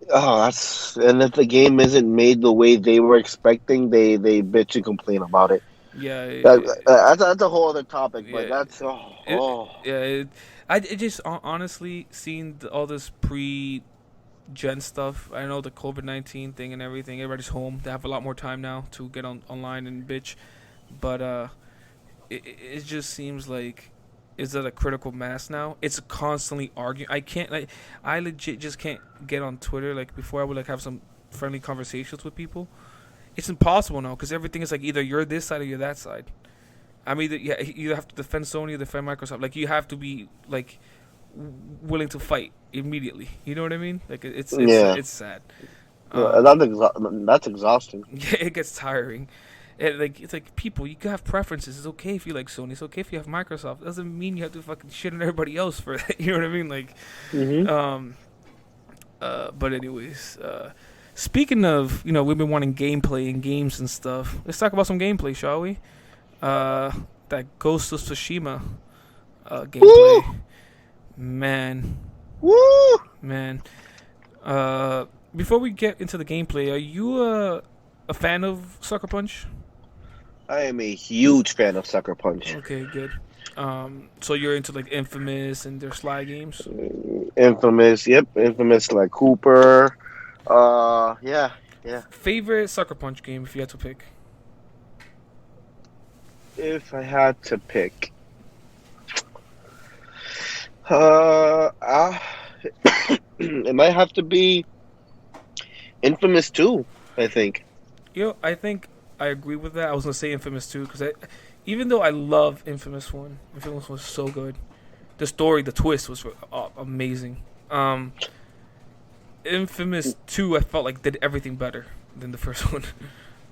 S2: if the game isn't made the way they were expecting, they bitch and complain about it.
S1: Yeah,
S2: that's a whole other topic, but
S1: yeah,
S2: that's
S1: I just honestly seeing all this pre-gen stuff. I know the COVID-19 thing and everything. Everybody's home. They have a lot more time now to get online and bitch, but it just seems like, is it a critical mass now? It's constantly arguing. I legit just can't get on Twitter. Like before, I would like have some friendly conversations with people. It's impossible now because everything is like either you're this side or you're that side. I mean, you have to defend Sony or defend Microsoft. Like you have to be like willing to fight immediately. You know what I mean? Like it's sad.
S2: That's exhausting.
S1: Yeah, it gets tiring. It's like people, you can have preferences. It's okay if you like Sony. It's okay if you have Microsoft. It doesn't mean you have to fucking shit on everybody else for that. You know what I mean? Like, but anyways, speaking of, we've been wanting gameplay and games and stuff. Let's talk about some gameplay, shall we? That Ghost of Tsushima gameplay.
S2: Woo!
S1: Man.
S2: Woo!
S1: Man. Before we get into the gameplay, are you a fan of Sucker Punch?
S2: I am a huge fan of Sucker Punch.
S1: Okay, good. So you're into like Infamous and their Sly games?
S2: Infamous, yep. Infamous, like Cooper. Yeah.
S1: Favorite Sucker Punch game if you had to pick?
S2: If I had to pick, it might have to be Infamous 2, I think.
S1: I think I agree with that. I was gonna say Infamous 2 because even though I love Infamous 1, Infamous was so good. The story, the twist was amazing. Infamous 2, I felt like did everything better than the first one.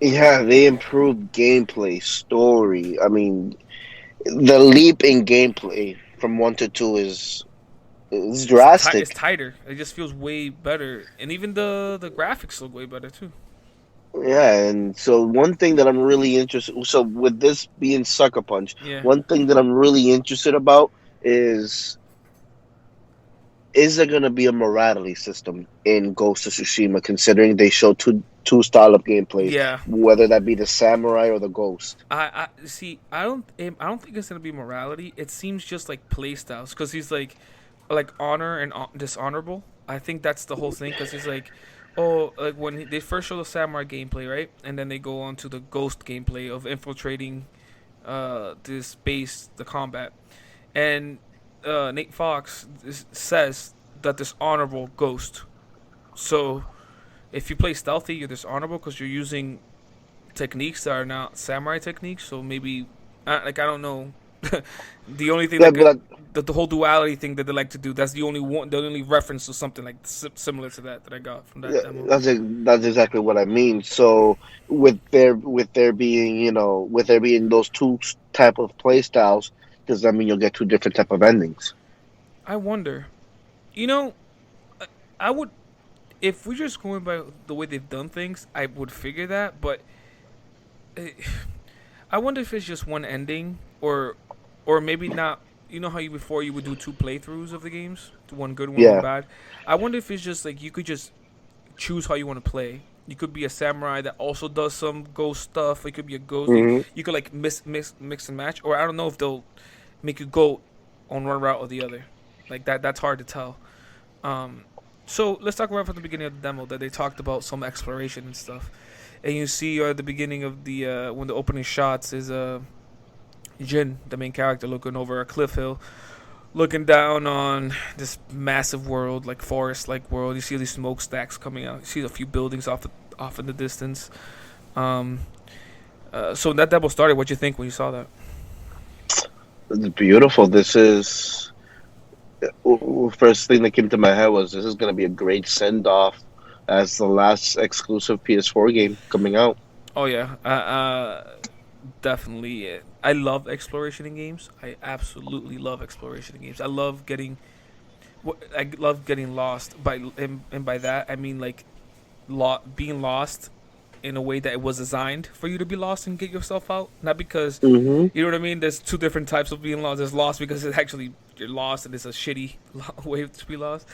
S2: Yeah, they improved gameplay, story. I mean, the leap in gameplay from 1 to 2 is It's
S1: It's
S2: drastic.
S1: tighter. It just feels way better, and even the graphics look way better too.
S2: Yeah, and so one thing that I'm really interested, so with this being Sucker Punch,
S1: Yeah.
S2: one thing that I'm really interested about is is there going to be a morality system in Ghost of Tsushima, considering they show two style of gameplays,
S1: Yeah.
S2: whether that be the samurai or the ghost?
S1: I see. I don't think it's gonna be morality. It seems just like play styles, because he's like honor and dishonorable. I think that's the whole thing, because he's like, oh, like when they first show the samurai gameplay, right, and then they go on to the ghost gameplay of infiltrating this base, the combat, and Nate Fox says that dishonorable ghost. So if you play stealthy, you're dishonorable because you're using techniques that are not samurai techniques. So maybe, like I don't know, the only thing
S2: Yeah,
S1: that
S2: but
S1: the whole duality thing that they like to do. That's the only one, the only reference to something like similar to that I got from that
S2: yeah,
S1: demo.
S2: that's exactly what I mean. So with there being with there being those type of play styles, does that mean you'll get two different type of endings?
S1: I wonder, you know, I would, if we're just going by the way they've done things, I would figure that, but. uh, I wonder if it's just one ending, or maybe not. You know how you before you would do two playthroughs of the games, one good, one
S2: Yeah.
S1: bad. I wonder if it's just like you could just choose how you want to play. You could be a samurai that also does some ghost stuff. It could be a ghost.
S2: Hmm.
S1: You could like mix and match, or I don't know if they'll make you go on one route or the other. Like that. That's hard to tell. Um, so let's talk right from the beginning of the demo that they talked about some exploration and stuff. And you see at the beginning of the when the opening shots is Jin, the main character, looking over a cliff hill, looking down on this massive world, like forest-like world. You see these smokestacks coming out. You see a few buildings off in the distance. Um, so when that demo started, what you think when you saw that?
S2: It's beautiful. This is first thing that came to my head was this is going to be a great send off as the last exclusive PS4 game coming out.
S1: Oh yeah, definitely. I love exploration in games. I absolutely love exploration in games. I love getting lost and by that I mean like being lost in a way that it was designed for you to be lost and get yourself out. Not because
S2: Hmm.
S1: you know what I mean. There's two different types of being lost. There's lost because it's actually you're lost and it's a shitty way to be lost.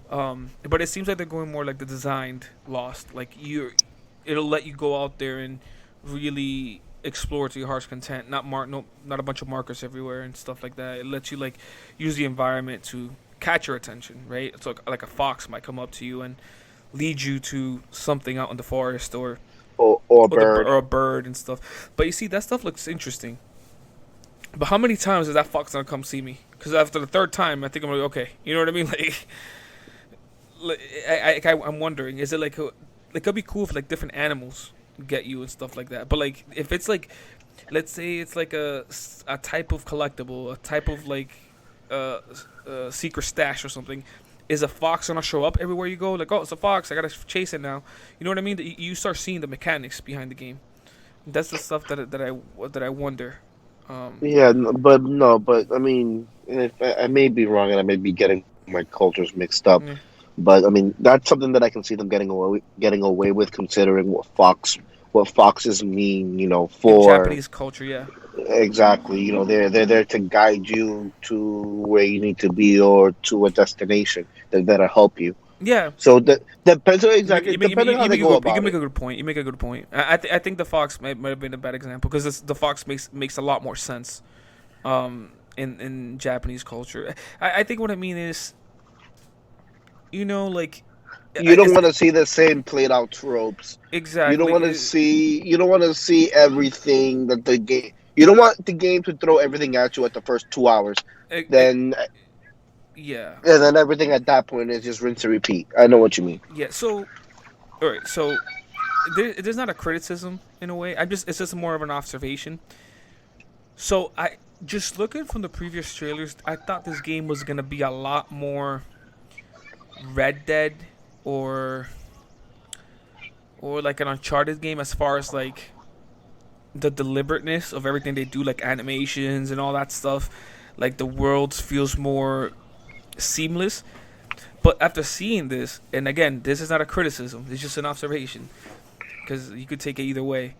S1: But it seems like they're going more like the designed lost. Like it'll let you go out there and really explore to your heart's content. Not a bunch of markers everywhere and stuff like that. It lets you like use the environment to catch your attention, right? It's like a fox might come up to you and lead you to something out in the forest
S2: Or Bird.
S1: or a bird and stuff. But you see, that stuff looks interesting. But how many times is that fox gonna come see me? Because after the third time, I think I'm like, okay, you know what I mean? I'm wondering, is it like it'd be cool if like different animals get you and stuff like that. But like if it's like, let's say it's like a type of collectible, a type of like secret stash or something. Is a fox gonna show up everywhere you go? Like, oh, it's a fox. I gotta chase it now. You know what I mean? That you start seeing the mechanics behind the game. That's the stuff that I wonder. Um,
S2: Yeah, but no, but I mean, if I may be wrong and I may be getting my cultures mixed up,
S1: yeah.
S2: but I mean that's something that I can see them getting away with, considering what foxes mean,
S1: In
S2: for
S1: Japanese culture, yeah,
S2: exactly, they're there to guide you to where you need to be or to a destination. They're there to help you.
S1: yeah.
S2: So that depends on exactly depending how
S1: You
S2: they
S1: make a
S2: go
S1: good you can
S2: about
S1: make
S2: it.
S1: a good point. You make a good point. I think the fox might have been a bad example because the fox makes a lot more sense. In Japanese culture, I think what I mean is, like,
S2: You don't
S1: is
S2: want to see the same played out tropes.
S1: exactly.
S2: You don't want to see everything that the game. You don't want the game to throw everything at you at the first 2 hours. Then
S1: Yeah,
S2: and then everything at that point is just rinse and repeat. I know what you mean.
S1: yeah. So, all right. So there's not a criticism in a way. It's just more of an observation. So I just looking from the previous trailers, I thought this game was gonna be a lot more Red Dead or like an Uncharted game as far as like the deliberateness of everything they do, like animations and all that stuff. Like the world feels more seamless. But after seeing this, and again, this is not a criticism, it's just an observation, because you could take it either way.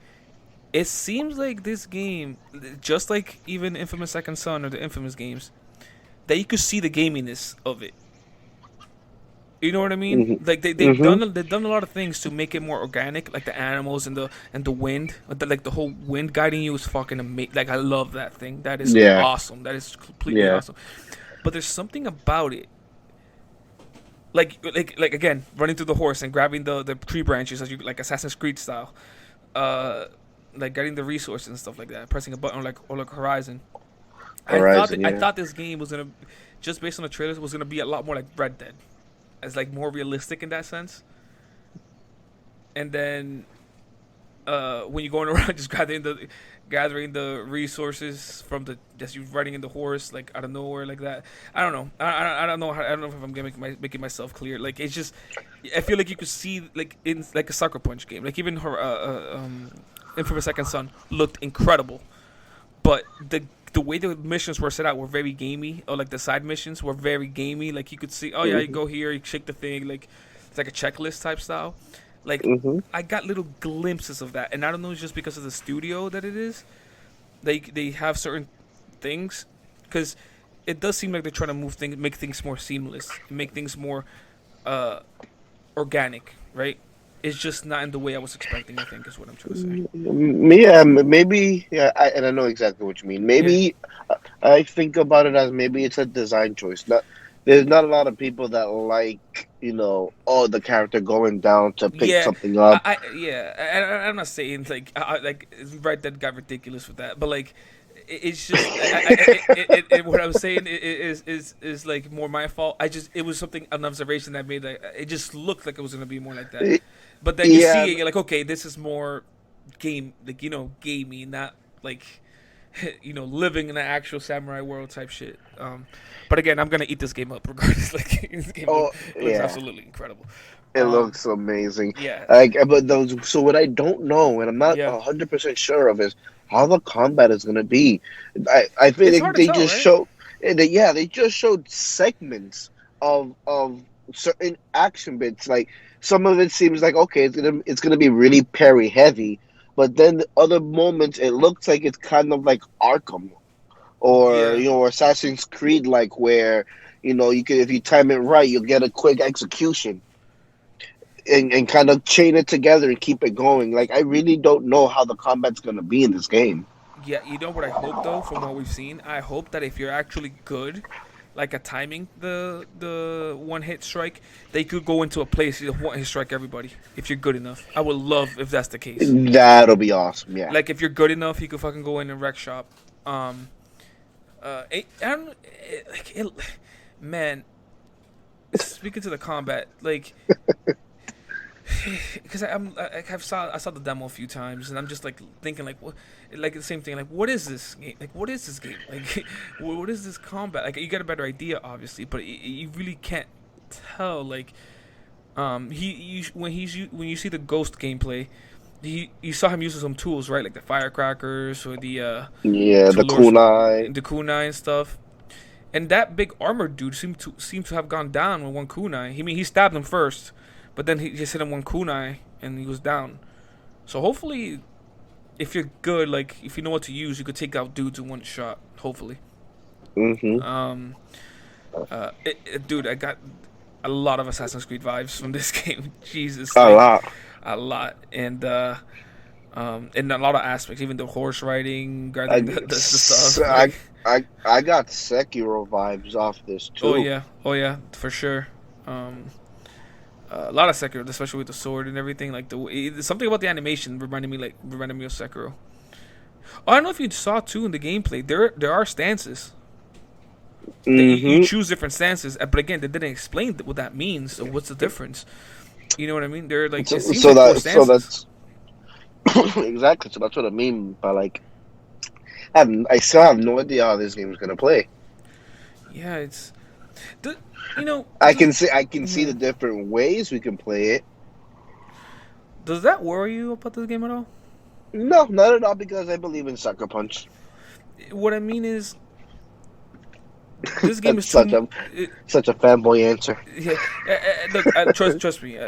S1: It seems like this game, just like even Infamous Second Son or the Infamous games, that you could see the gaminess of it. You know what I mean?
S2: Hmm.
S1: Like
S2: Hmm.
S1: they've done a lot of things to make it more organic, like the animals and the wind, like the whole wind guiding you is fucking amazing. Like I love that thing. That is
S2: Yeah.
S1: awesome. That is completely
S2: Yeah.
S1: awesome. But there's something about it, like again, running through the horse and grabbing the tree branches as you like Assassin's Creed style, uh, like getting the resources and stuff like that, pressing a button like Horizon.
S2: Horizon.
S1: I
S2: Yeah.
S1: thought this game was gonna, just based on the trailers, was gonna be a lot more like Red Dead, as like more realistic in that sense. And then when you're going around just gathering the resources from the just you riding in the horse like out of nowhere like that. I don't know. I don't know. I don't know if I'm gonna making myself clear. Like it's just, I feel like you could see like in like a Sucker Punch game. Like even her Infamous Second Son looked incredible, but the way the missions were set out were very gamey, or like the side missions were very gamey. Like you could see, oh yeah, you
S2: Hmm.
S1: go here, you shake the thing, like it's like a checklist type style. Like
S2: Hmm.
S1: I got little glimpses of that, and I don't know, it's just because of the studio that it is. They have certain things, because it does seem like they're trying to make things more seamless, make things more uh, organic, right? It's just not in the way I was expecting. I think is what I'm trying to say.
S2: Yeah, maybe. Yeah, and I know exactly what you mean.
S1: Yeah,
S2: Maybe I think about it as maybe it's a design choice. Not there's not a lot of people that like oh the character going down to pick
S1: yeah,
S2: something up.
S1: I'm not saying like like Red Dead got ridiculous with that, but like it's just what I'm saying is like more my fault. I just, it was something, an observation that made, like it just looked like it was gonna be more like that, but then you
S2: Yeah,
S1: see it, you're like, okay, this is more game, like gamey, not like living in an actual samurai world type shit. But again, I'm gonna eat this game up regardless. Like this game
S2: oh
S1: looks
S2: yeah,
S1: absolutely incredible.
S2: it looks amazing.
S1: Yeah,
S2: Like, but those. So what I don't know, and I'm not
S1: yeah,
S2: 100% sure of, is how the combat is gonna be. I feel
S1: it's
S2: like
S1: hard to
S2: they
S1: tell,
S2: just
S1: right?
S2: show. Yeah, they just showed segments of certain action bits. Like some of it seems like okay, it's gonna be really parry heavy, but then the other moments it looks like it's kind of like Arkham or
S1: Yeah,
S2: Assassin's Creed, like where you can, if you time it right, you'll get a quick execution and kind of chain it together and keep it going. Like I really don't know how the combat's gonna be in this game.
S1: yeah. You know what I hope though, from what we've seen, I hope that if you're actually good, like at timing the one hit strike, they could go into a place to one hit strike everybody. If you're good enough, I would love if that's the case.
S2: That'll be awesome. Yeah.
S1: Like if you're good enough, you could fucking go in and wreck shop. I don't man. Speaking to the combat, like because I saw the demo a few times, and I'm just like thinking like what, like the same thing, like what is this game, like what is this game, like what is this combat, like you get a better idea obviously, but you really can't tell, like when you see the Ghost gameplay, you saw him using some tools, right, like the firecrackers or
S2: Yeah,
S1: to
S2: the
S1: lure
S2: kunai.
S1: the kunai and stuff. And that big armored dude seemed to have gone down with one kunai. He stabbed him first, but then he just hit him one kunai and he was down. So hopefully, if you're good, like if you know what to use, you could take out dudes in one shot. Hopefully,
S2: Hmm.
S1: um, dude, I got a lot of Assassin's Creed vibes from this game. Jesus,
S2: A
S1: like
S2: lot.
S1: a lot, and a lot of aspects, even the horse riding,
S2: I,
S1: gathering the stuff. Like,
S2: I got Sekiro vibes off this too.
S1: oh yeah, for sure. Um, a lot of Sekiro, especially with the sword and everything. Like something about the animation reminded me of Sekiro. Oh, I don't know if you saw too in the gameplay. There are stances that you
S2: Hmm.
S1: choose different stances, but again, they didn't explain what that means. So what's the difference? You know what I mean? They're like,
S2: So,
S1: it seems
S2: so
S1: like four
S2: that so
S1: stances.
S2: that's exactly. So that's what I mean by like I still have no idea how this game is gonna play.
S1: Yeah, it's the you know
S2: I can see the
S1: mhm.
S2: different ways we can play it.
S1: Does that worry you about this game at all?
S2: No, not at all because I believe in Sucker Punch.
S1: What I mean is, This game is
S2: That's
S1: too. It,
S2: such a fanboy answer.
S1: yeah, look, trust me.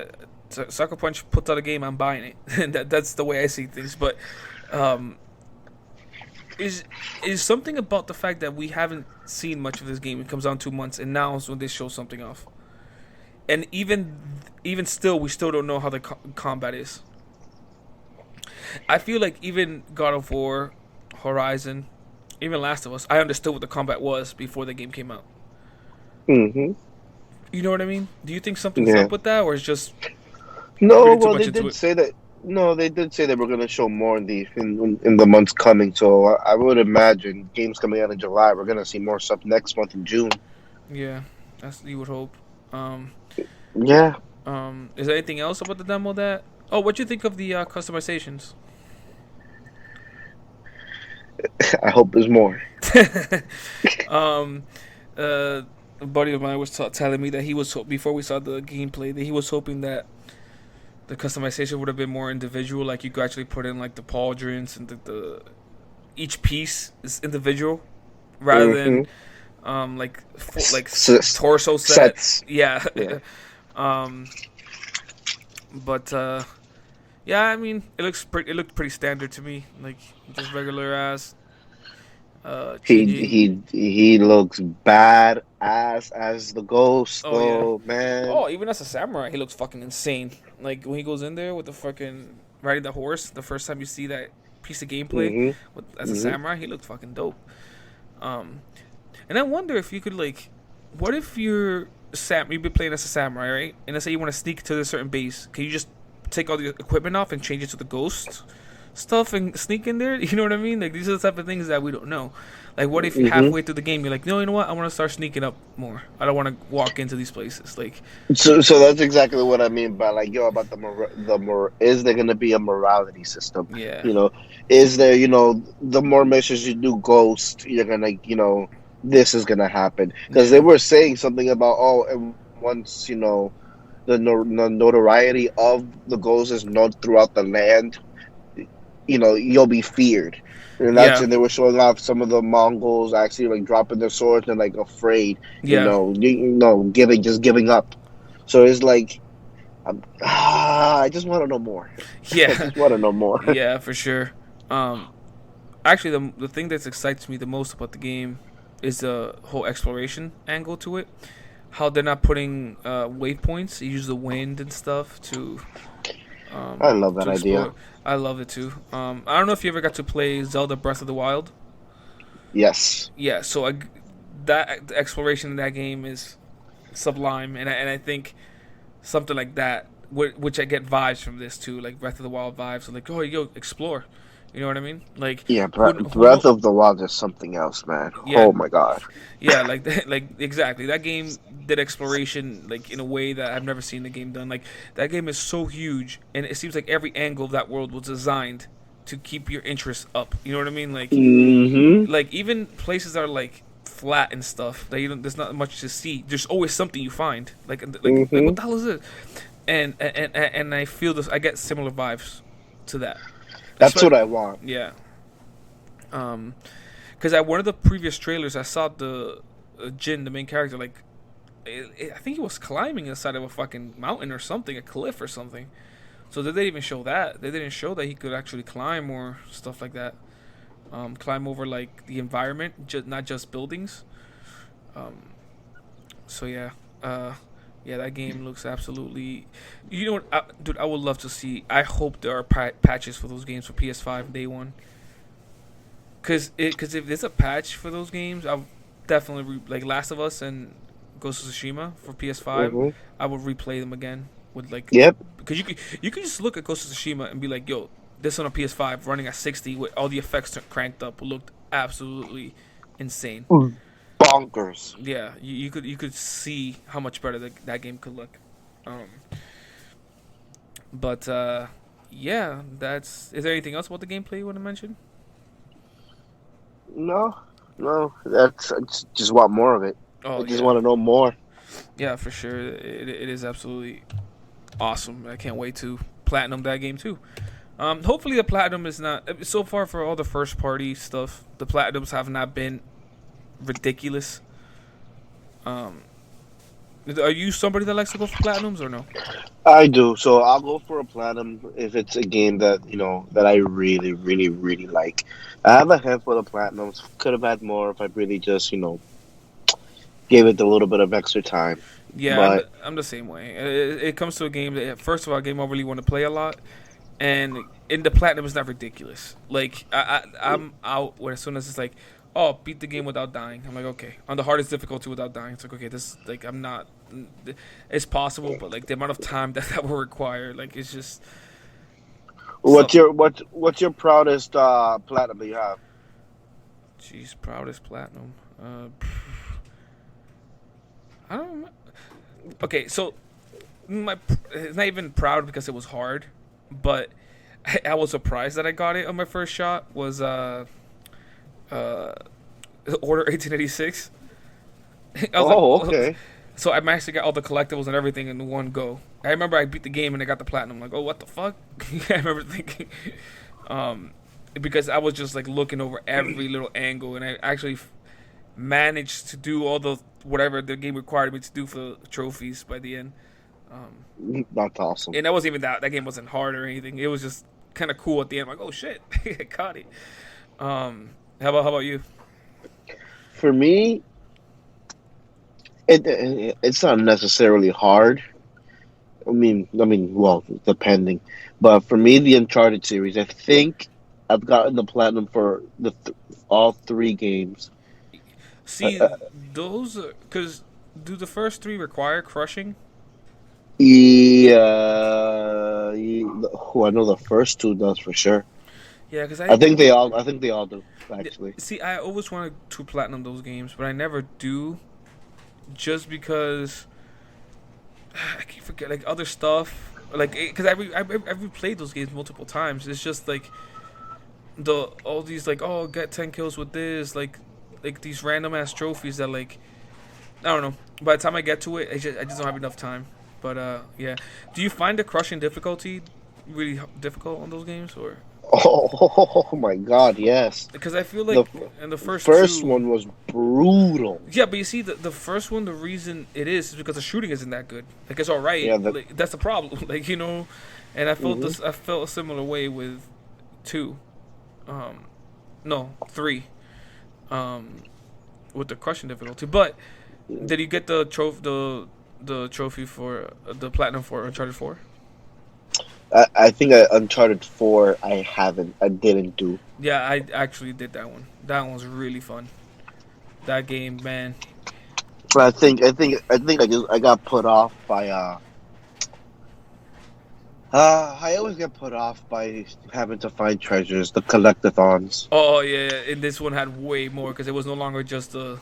S1: Sucker Punch puts out a game, I'm buying it. That's the way I see things. But um, is something about the fact that we haven't seen much of this game. It comes out in 2 months, and now is when they show something off. And even still, we still don't know how the combat is. I feel like even God of War, Horizon, even Last of Us, I understood what the combat was before the game came out.
S2: Hmm.
S1: You know what I mean? Do you think something's
S2: Yeah.
S1: up with that, or is just
S2: No,
S1: reading too
S2: well,
S1: much
S2: they
S1: into
S2: did
S1: it?
S2: say that. No, they did say that we're going to show more in the months coming. So I would imagine games coming out in July. We're going to see more stuff next month in June.
S1: Yeah, that's you would hope. Um,
S2: Yeah,
S1: is there anything else about the demo that? Oh, what do you think of the customizations?
S2: I hope there's more.
S1: um, a buddy of mine was telling me that he was before we saw the gameplay that he was hoping that the customization would have been more individual, like you could actually put in like the pauldrons and the each piece is individual rather than
S2: Hmm.
S1: like
S2: S-
S1: torso set.
S2: Sets.
S1: Yeah.
S2: Yeah.
S1: um, but yeah, I mean it looked pretty standard to me, like just regular ass
S2: He
S1: CG.
S2: he looks bad ass as the ghost
S1: Oh yeah.
S2: though, man.
S1: Oh, even as a samurai, he looks fucking insane. Like when he goes in there with the fucking riding the horse, the first time you see that piece of gameplay
S2: Hmm.
S1: as a
S2: Hmm.
S1: samurai, he looked fucking dope. Um, and I wonder if you could like, what if you've been playing as a samurai, right? And let's say you want to sneak to a certain base, can you just take all the equipment off and change it to the ghost stuff and sneak in there? You know what I mean? Like these are the type of things that we don't know. Like what if
S2: Hmm.
S1: halfway through the game you're like, no, you know what? I want to start sneaking up more. I don't want to walk into these places. Like,
S2: So that's exactly what I mean by like about is there gonna be a morality system?
S1: yeah,
S2: You know, is there the more missions you do ghost, you're gonna this is gonna happen because they
S1: yeah,
S2: were saying something about and once the notoriety of the ghost is known throughout the land, you'll be feared.
S1: yeah,
S2: And they were showing off some of the Mongols actually like dropping their swords and like afraid,
S1: yeah,
S2: giving up. So it's like, I just want to know more. I
S1: yeah,
S2: just want to know more.
S1: yeah, for sure. Um, Actually, the thing that excites me the most about the game is the whole exploration angle to it. How they're not putting waypoints. You use the wind and stuff
S2: I love that
S1: to
S2: idea.
S1: explore. I love it too. I don't know if you ever got to play Zelda Breath of the Wild.
S2: Yes.
S1: Yeah, so that the exploration in that game is sublime, and I think something like that, which I get vibes from this too, like Breath of the Wild vibes. So like, oh, you go explore. You know what I mean? Like,
S2: Yeah,
S1: who
S2: Breath
S1: know?
S2: of the Wild is something else, man.
S1: Yeah,
S2: Oh my God.
S1: yeah, like like exactly. That game did exploration like in a way that I've never seen the game done. Like that game is so huge, and it seems like every angle of that world was designed to keep your interest up. You know what I mean?
S2: Hmm.
S1: Like even places that are like flat and stuff that you don't, there's not much to see. There's always something you find. Like
S2: Hmm.
S1: what the hell is this? And I feel this. I get similar vibes to that.
S2: That's what
S1: Espe-
S2: I want.
S1: yeah. Because at one of the previous trailers, I saw the Jin, the main character, like I think he was climbing inside of a fucking mountain or something, a cliff or something. So did they even show that? They didn't show that he could actually climb or stuff like that. Climb over like the environment, not just buildings. Um, so yeah, yeah, that game looks absolutely. You know what, dude? I would love to see. I hope there are patches for those games for PS5 day one. Cause if there's a patch for those games, I'll definitely like Last of Us and Ghost of Tsushima for PS5.
S2: Hmm.
S1: I would replay them again with like,
S2: Yep.
S1: because you could just look at Ghost of Tsushima and be like, yo, this on a PS5 running at 60 with all the effects cranked up looked absolutely insane.
S2: Bonkers.
S1: Yeah, you could see how much better that game could look. Um, but yeah, that's. Is there anything else about the gameplay you want to mention?
S2: No, no. I just want more of it. I
S1: Oh
S2: just
S1: yeah,
S2: want to know more.
S1: yeah, for sure. It is absolutely awesome. I can't wait to platinum that game too. Hopefully the platinum is not so far for all the first party stuff. The platinums have not been ridiculous. Um, are you somebody that likes to go for platinums or no?
S2: I do. So I'll go for a platinum if it's a game that that I really, really, really like. I have a handful of platinums. Could have had more if I really just gave it a little bit of extra time.
S1: Yeah,
S2: But
S1: I'm the same way. It comes to a game that first of all, a game I really want to play a lot, and in the platinum is not ridiculous. Like I'm out when as soon as it's like, oh, beat the game without dying. I'm like, okay, on the hardest difficulty without dying. It's like, okay, this like I'm not. It's possible, but like the amount of time that will require, like it's just
S2: what's
S1: so.
S2: your proudest platinum that you have?
S1: Jeez, proudest platinum. I don't. Okay, so my it's not even proud because it was hard, but I was surprised that I got it on my first shot. Was uh Order 1886. I was
S2: Oh,
S1: like,
S2: okay.
S1: so I managed to get all the collectibles and everything in one go. I remember I beat the game and I got the platinum. Like, oh, what the fuck? I remember thinking, um, because I was just like looking over every little angle, and I actually managed to do all the whatever the game required me to do for trophies by the end.
S2: That's awesome.
S1: And that wasn't even that game wasn't hard or anything. It was just kind of cool at the end. Like, oh shit, I caught it. How about you?
S2: For me, it's not necessarily hard. Well, depending. But for me, the Uncharted series, I think I've gotten the platinum for all three games.
S1: See those because do the first three require crushing?
S2: Yeah, who I know the first two does for sure.
S1: Yeah, because
S2: I think they all. I think they all do actually.
S1: see I always wanted to platinum those games, but I never do, just because I keep forget like other stuff. Like, because I've replayed those games multiple times. It's just like the all these like, oh, get 10 kills with this, like these random ass trophies that like I don't know. By the time I get to it, I just don't have enough time. But yeah. Do you find the crushing difficulty really difficult on those games, or
S2: Oh, my God, yes.
S1: because I feel
S2: The
S1: like in the first
S2: first
S1: two,
S2: one was brutal.
S1: yeah, but you see the first one, the reason it is because the shooting isn't that good. Like it's all right.
S2: Yeah,
S1: Like that's the problem. Like and I felt
S2: hmm
S1: this. I felt a similar way with two, um, no three, um, with the crushing difficulty. But did you get the trophy for the platinum for Uncharted 4?
S2: I think Uncharted 4, I haven't. I didn't do.
S1: Yeah, I actually did that one. That one was really fun. That game, man.
S2: But I got put off by I always get put off by having to find treasures, the collectathons.
S1: Oh yeah, and this one had way more because it was no longer just the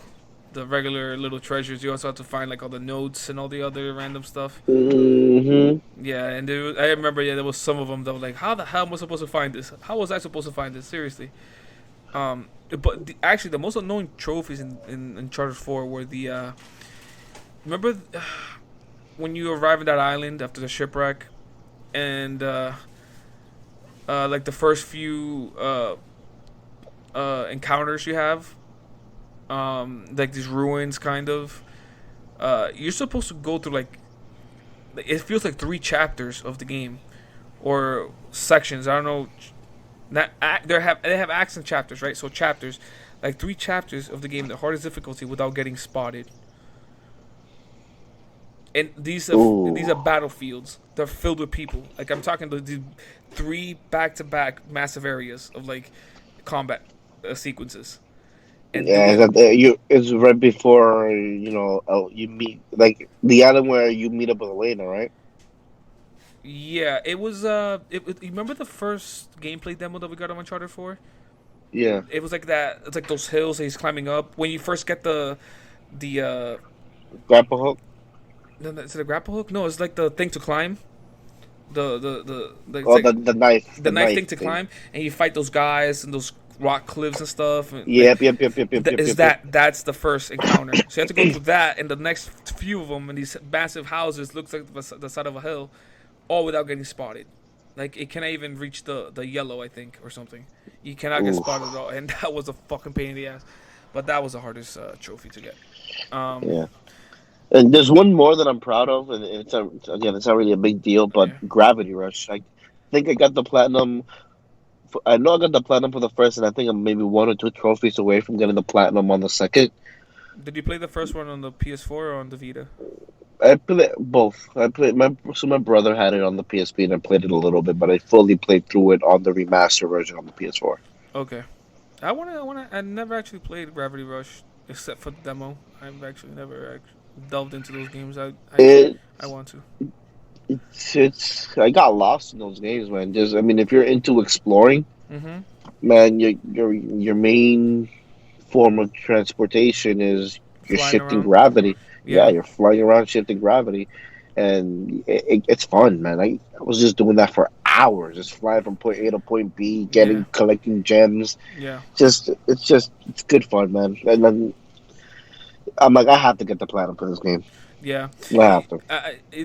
S1: regular little treasures. You also had to find like all the notes and all the other random stuff.
S2: Hmm
S1: Yeah, and I remember, yeah, there was some of them that were like, how the hell am I supposed to find this? How was I supposed to find this? Seriously. But actually, the most annoying trophies in Uncharted 4 were remember when you arrive at that island after the shipwreck, and like the first few encounters you have, like these ruins, kind of. You're supposed to go through like it feels like 3 chapters of the game or sections. I don't know. They have acts and chapters, right? So chapters, like 3 chapters of the game, the hardest difficulty without getting spotted. And these are
S2: Ooh.
S1: battlefields. They're filled with people. Like I'm talking to these 3 back-to-back massive areas of like combat sequences. And
S2: Yeah,
S1: doing
S2: it's right before you meet like the island where you meet up with Elena, right?
S1: Yeah, it was you remember the first gameplay demo that we got on Uncharted 4?
S2: Yeah,
S1: It was like that. It's like those hills that he's climbing up. When you first get the
S2: grapple hook.
S1: no, no, is it a grapple hook? No, it's like the thing to climb. It's
S2: Oh,
S1: like the
S2: the
S1: knife
S2: knife
S1: thing to
S2: thing.
S1: climb, and you fight those guys and those rock cliffs and stuff. And like
S2: Yep.
S1: that's the first encounter. So you have to go through that, and the next few of them in these massive houses looks like the side of a hill, all without getting spotted. Like it cannot even reach the yellow, I think, or something. You cannot get
S2: Ooh.
S1: spotted at all, and that was a fucking pain in the ass. but that was the hardest trophy to get. Um,
S2: Yeah. And there's one more that I'm proud of, and again, it's not really a big deal, but
S1: yeah.
S2: Gravity Rush. I think I got the platinum. I know I got the platinum for the first, and I think I'm maybe one or two trophies away from getting the platinum on the second.
S1: Did you play the first one on the PS4 or on the Vita?
S2: I played both. My brother had it on the PSP, and I played it a little bit, but I fully played through it on the remaster version on the PS4.
S1: Okay. I never actually played Gravity Rush except for the demo. I've actually never delved into those games.
S2: It
S1: I want to.
S2: it's I got lost in those games, man. Just I mean, if you're into exploring,
S1: Mm-hmm.
S2: man, your main form of transportation is you're
S1: Flying
S2: shifting
S1: around.
S2: gravity. Yeah,
S1: Yeah.
S2: you're flying around shifting gravity, and it's fun, man. I was just doing that for hours, just flying from point A to point B,
S1: Yeah.
S2: collecting gems.
S1: Yeah.
S2: It's good fun, man. And then I'm like, I have to get the platinum for this game.
S1: Yeah.
S2: I have to.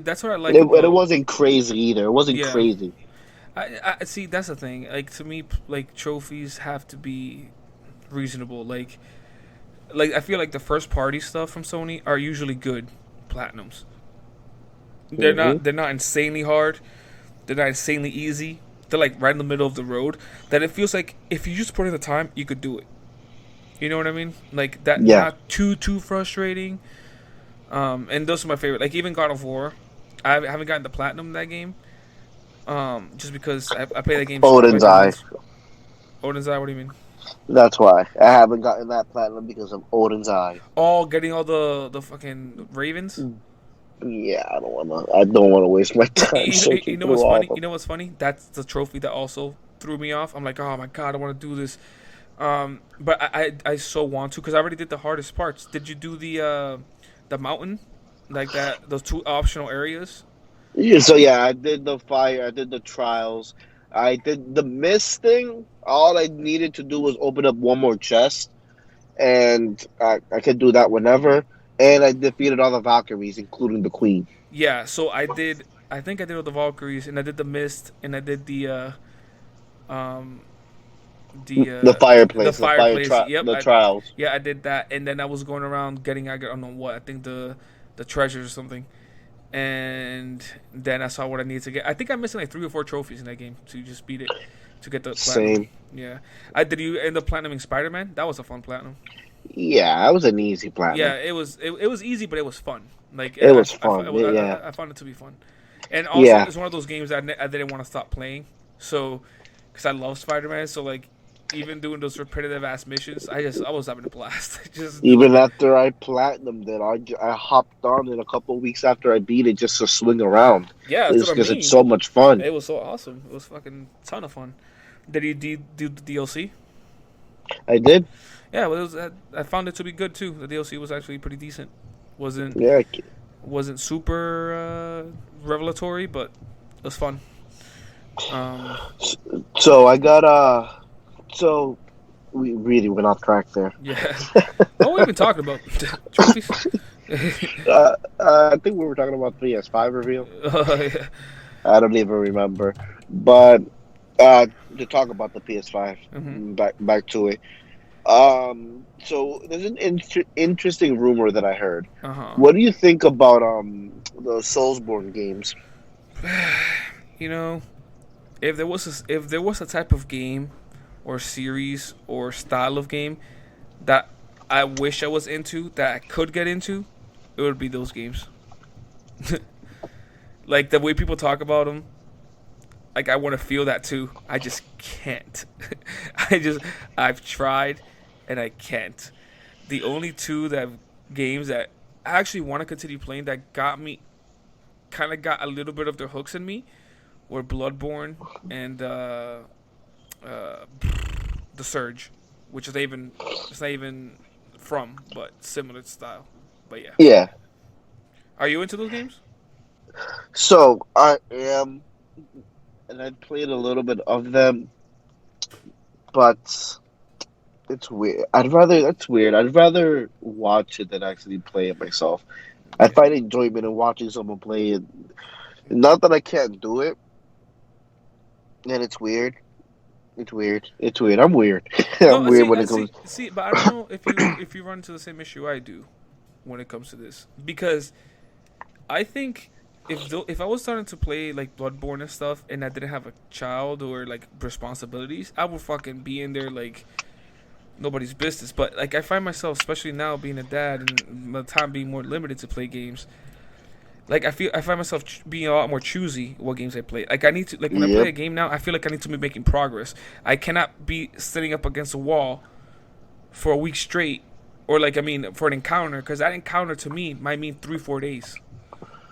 S1: That's what I
S2: And
S1: like
S2: it
S1: about.
S2: wasn't crazy either. It wasn't
S1: Yeah.
S2: crazy.
S1: I see. That's the thing. Like to me, like trophies have to be reasonable. Like I feel like the first party stuff from Sony are usually good platinums.
S2: Hmm.
S1: They're not insanely hard. They're not insanely easy. They're like right in the middle of the road. That it feels like if you just put in the time, you could do it. You know what I mean? Like that,
S2: Yeah.
S1: not too frustrating. And those are my favorite. Like even God of War, I haven't gotten the platinum in that game. Just because I play that game straight by
S2: Odin's Eye.
S1: chance. Odin's Eye. What do you mean?
S2: That's why I haven't gotten that platinum because of Odin's Eye.
S1: Oh, getting all the fucking ravens.
S2: Yeah, I don't wanna. I don't wanna waste my time
S1: You
S2: searching
S1: know
S2: through
S1: what's
S2: all of
S1: funny?
S2: them.
S1: You know what's funny? That's the trophy that also threw me off. I'm like, oh my god, I want to do this. But I so want to because I already did the hardest parts. Did you do the mountain, like that? Those two optional areas.
S2: Yeah, so yeah, I did the fire. I did the trials. I did the mist thing. All I needed to do was open up one more chest, and I could do that whenever. And I defeated all the Valkyries, including the Queen.
S1: Yeah. So I did. I think I did all the Valkyries, and I did the mist, and I did um
S2: The
S1: the
S2: fireplace,
S1: fireplace. Yep.
S2: the trials.
S1: Yeah, I did that, and then I was going around getting I don't know what. I think the treasures or something. And then I saw what I needed to get. I think I'm missing like 3 or 4 trophies in that game to just beat it to get the platinum.
S2: Same.
S1: Yeah, I did. You end up platinuming Spider Man? That was a fun platinum.
S2: Yeah, that was an easy
S1: Yeah,
S2: platinum.
S1: it was easy, but it was fun. Like
S2: It was fun. Yeah,
S1: I found it to be fun, and also
S2: yeah.
S1: it's one of those games that I didn't want to stop playing. So, because I love Spider Man, so like even doing those repetitive ass missions, I was having a blast just doing
S2: Even
S1: it.
S2: after I platinumed it, I hopped on it a couple of weeks after I beat it just to swing around.
S1: Yeah, that's
S2: It's
S1: what I
S2: because it's
S1: mean.
S2: so much fun.
S1: It was so awesome. It was fucking ton of fun. Did you do the DLC?
S2: I did.
S1: Yeah, well, I found it to be good too. The DLC was actually pretty decent. wasn't
S2: Yeah.
S1: wasn't super revelatory, but it was fun. Um,
S2: So I got So we really went off track there.
S1: yeah. What were we even talking about? Trophies?
S2: I think we were talking about PS5 reveal.
S1: Yeah.
S2: I don't even remember. But to talk about the PS5,
S1: Hmm.
S2: back to it. So there's an interesting rumor that I heard.
S1: Uh huh.
S2: What do you think about the Soulsborne games?
S1: You know, if there was a type of game or series or style of game that I wish I was into, that I could get into, it would be those games. Like the way people talk about them, like I want to feel that too. I just can't. I've tried and I can't. The only two games that I actually want to continue playing that got me kind of got a little bit of their hooks in me were Bloodborne and uh, the Surge, which is even it's not even from, but similar style. But yeah,
S2: Yeah.
S1: are you into those games?
S2: So I am, and I played a little bit of them, but it's weird. That's weird. I'd rather watch it than actually play it myself. I
S1: Yeah,
S2: find enjoyment in watching someone play it. Not that I can't do it, and it's weird. It's weird. It's weird. I'm weird.
S1: No,
S2: I'm
S1: I
S2: weird
S1: see,
S2: when
S1: I
S2: it comes.
S1: see, but I don't know if you run into the same issue I do when it comes to this, because I think if I was starting to play like Bloodborne and stuff, and I didn't have a child or like responsibilities, I would fucking be in there like nobody's business. But like I find myself, especially now being a dad and my time being more limited to play games, like I find myself being a lot more choosy what games I play. Like I need to like when I play
S2: Yep.
S1: a game now, I feel like I need to be making progress. I cannot be sitting up against a wall for a week straight, or like I mean for an encounter, because that encounter to me might mean 3-4 days.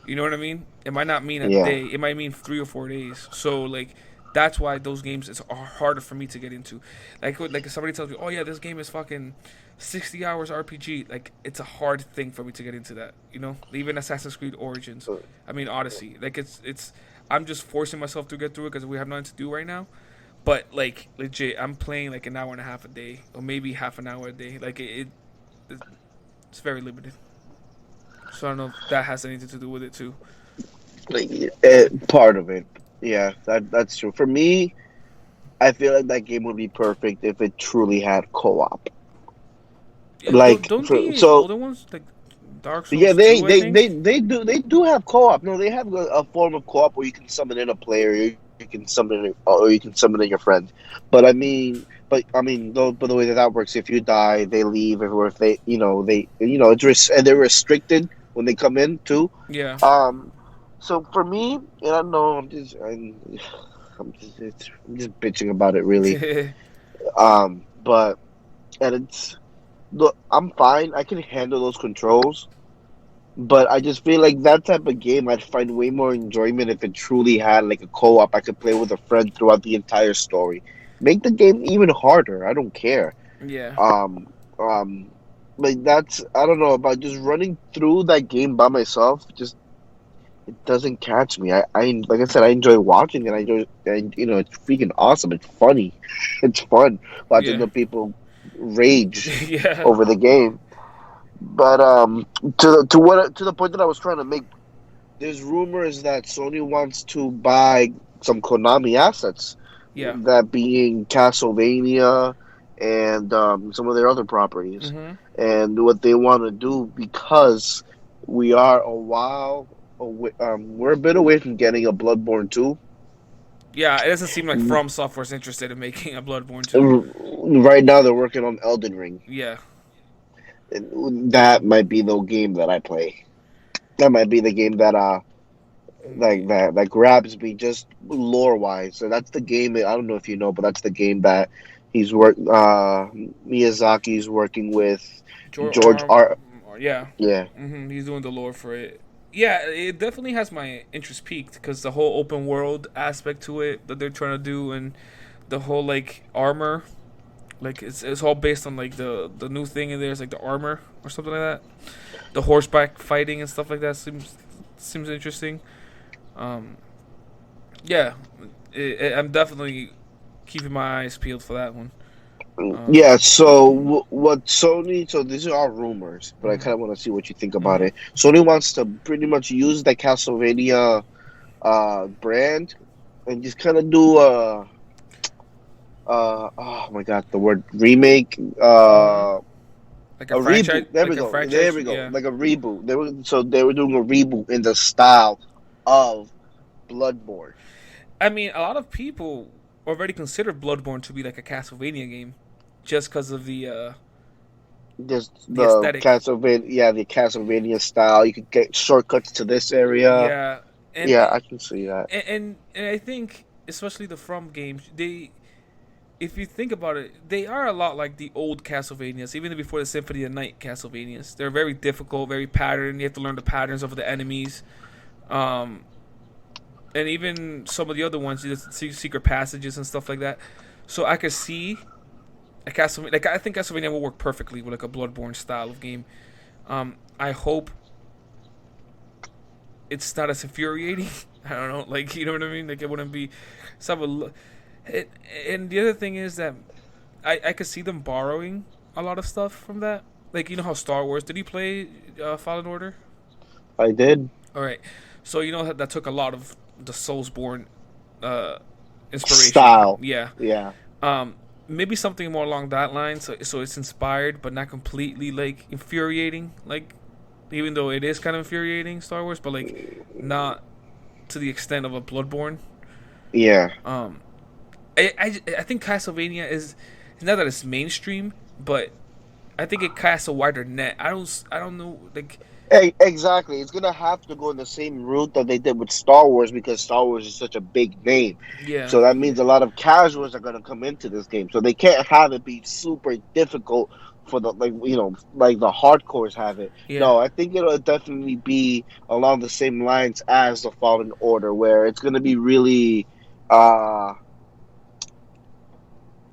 S1: You know what I mean? It might not mean a
S2: Yeah.
S1: day. It might mean 3 or 4 days. So like that's why those games are harder for me to get into. Like if somebody tells me, "Oh yeah, this game is fucking 60 hours RPG." Like it's a hard thing for me to get into that. You know, even Assassin's Creed Origins. I mean Odyssey. Like it's. I'm just forcing myself to get through it because we have nothing to do right now. But like legit, I'm playing like an hour and a half a day, or maybe half an hour a day. Like it's very limited. So I don't know if that has anything to do with it too.
S2: Like, part of it. Yeah, that's true. For me, I feel like that game would be perfect if it truly had co-op.
S1: Yeah,
S2: Like
S1: don't
S2: for
S1: the
S2: so
S1: older ones like Dark
S2: yeah,
S1: Souls 2, I think.
S2: they do have co-op. No, they have a form of co-op where you can summon in a player, or you can summon in your friend. But the way that works, if you die, they leave, or if and they're restricted when they come in too.
S1: Yeah,
S2: Um, so for me, and I know I'm just bitching about it really. But and it's look, I'm fine. I can handle those controls. But I just feel like that type of game, I'd find way more enjoyment if it truly had like a co-op I could play with a friend throughout the entire story. Make the game even harder. I don't care.
S1: yeah,
S2: Um, um, like that's I don't know about just running through that game by myself. Just it doesn't catch me. I like I said, I enjoy watching it. And it's freaking awesome. It's funny. It's fun watching
S1: yeah,
S2: the people rage
S1: yeah,
S2: over the game. But to the point that I was trying to make, there's rumors that Sony wants to buy some Konami assets,
S1: yeah.
S2: that being Castlevania and some of their other properties.
S1: Hmm.
S2: And what they want to do, because we are a while away, we're a bit away from getting a Bloodborne 2.
S1: Yeah, it doesn't seem like From Software's interested in making a Bloodborne 2.
S2: Right now, they're working on Elden Ring.
S1: Yeah,
S2: And that might be the game that I play. That might be the game that that grabs me just lore wise. So that's the game. I don't know if you know, but that's the game that Miyazaki's working with
S1: George,
S2: George R.
S1: yeah,
S2: Yeah,
S1: he's doing the lore for it. Yeah, it definitely has my interest peaked because the whole open world aspect to it that they're trying to do, and the whole like armor, like it's all based on like the new thing in there is like the armor or something like that. The horseback fighting and stuff like that seems interesting. Um, yeah, I'm definitely keeping my eyes peeled for that one.
S2: yeah. So what Sony? So these are all rumors, but I
S1: Mhm,
S2: kind of want to see what you think about
S1: mhm.
S2: it. Sony wants to pretty much use the Castlevania brand and just kind of do a oh my god, the word remake.
S1: Like a
S2: A
S1: franchise,
S2: reboot. There we
S1: like a
S2: go. There
S1: franchise.
S2: we go.
S1: Yeah.
S2: Like a reboot. They were doing a reboot in the style of Bloodborne.
S1: I mean, a lot of people already consider Bloodborne to be like a Castlevania game, just because of
S2: Just
S1: the
S2: the
S1: aesthetic.
S2: Castlevania, yeah, the Castlevania style. You could get shortcuts to this area.
S1: Yeah, and
S2: Yeah, I can see that.
S1: and I think especially the From games, if you think about it, they are a lot like the old Castlevanias, even before the Symphony of the Night Castlevanias. They're very difficult, very patterned. You have to learn the patterns of the enemies. Um, and even some of the other ones, you just see secret passages and stuff like that. So I could see a Castlevania. Like I think Castlevania will work perfectly with like a Bloodborne style of game. I hope it's not as infuriating. I don't know, like you know what I mean. Like it wouldn't be some. It, and the other thing is that I could see them borrowing a lot of stuff from that. Like you know how Star Wars. Did you play Fallen Order?
S2: I did.
S1: All right. So you know that took a lot of the Soulsborne uh, inspiration.
S2: Style.
S1: Yeah.
S2: Yeah.
S1: Um, maybe something more along that line. So it's inspired, but not completely like infuriating. Like even though it is kind of infuriating, Star Wars, but like not to the extent of a Bloodborne.
S2: Yeah.
S1: Um, I think Castlevania is not that it's mainstream, but I think it casts a wider net. I don't know like
S2: Exactly. It's gonna have to go in the same route that they did with Star Wars because Star Wars is such a big name.
S1: yeah
S2: So that means a lot of casuals are gonna come into this game. So they can't have it be super difficult for the like the hardcores have it.
S1: yeah
S2: No, I think it'll definitely be along the same lines as the Fallen Order, where it's gonna be really uh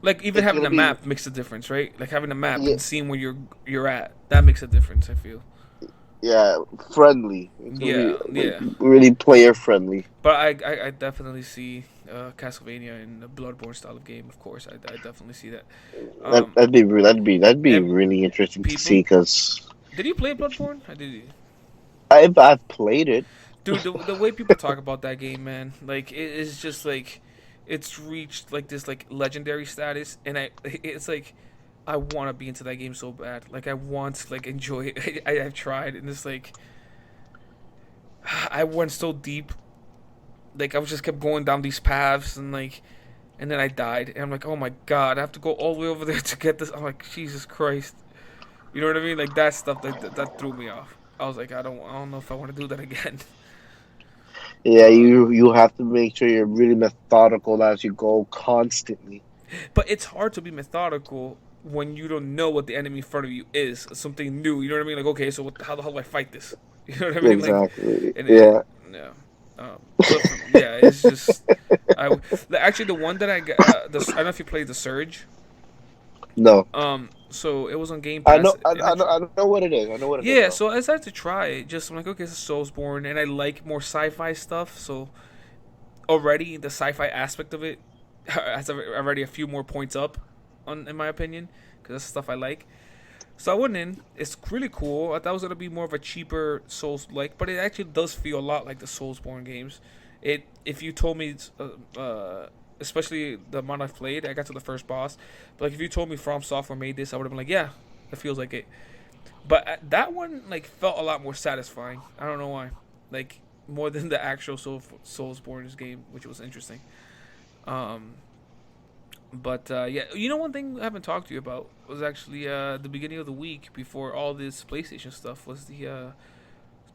S1: like even
S2: it's
S1: having
S2: gonna
S1: a
S2: be
S1: map makes a difference, right? Like having a map
S2: yeah,
S1: and seeing where you're at that makes a difference. I feel
S2: yeah, friendly. It's gonna be
S1: yeah
S2: like
S1: yeah.
S2: really player friendly.
S1: But I definitely see Castlevania in the Bloodborne style of game. Of course, I definitely see that.
S2: That,
S1: Um,
S2: that'd be
S1: and
S2: really interesting to see
S1: people,
S2: because
S1: did you play Bloodborne? I did.
S2: I've played it.
S1: Dude, the way people talk about that game, man, like it is just like it's reached like this like legendary status, and it's like I want to be into that game so bad. Like I want to like enjoy it. I've tried, and it's like I went so deep. Like I was just kept going down these paths, and then I died, and I'm like, oh my god, I have to go all the way over there to get this. I'm like, Jesus Christ, you know what I mean? Like that stuff that threw me off. I was like, I don't know if I want to do that again.
S2: Yeah,
S1: Uh,
S2: you have to make sure you're really methodical as you go constantly.
S1: but it's hard to be methodical when you don't know what the enemy in front of you is. Something new. You know what I mean? Like, okay, so how the hell do I fight this? You know what I mean? Like,
S2: Exactly.
S1: and
S2: Yeah.
S1: yeah. Yeah, it's just actually the one that I don't know if you played the Surge.
S2: No.
S1: So it was on Game
S2: I
S1: Pass,
S2: know. I,
S1: and
S2: I know. I know what it is. I know what it is
S1: yeah,
S2: though.
S1: so I decided to try it. Just I'm like, okay, it's a Soulsborne, and I like more sci-fi stuff. So already the sci-fi aspect of it has already a few more points up, in my opinion, because that's the stuff I like. So I went in. It's really cool. I thought it was gonna be more of a cheaper Souls like, but it actually does feel a lot like the Soulsborne games. If you told me, especially the amount I've played, I got to the first boss. But like if you told me From Software made this, I would have been like, yeah, it feels like it. But that one like felt a lot more satisfying. I don't know why, like more than the actual Soulsborne game, which was interesting. Um, but yeah, you know, one thing I haven't talked to you about was actually the beginning of the week before all this PlayStation stuff was the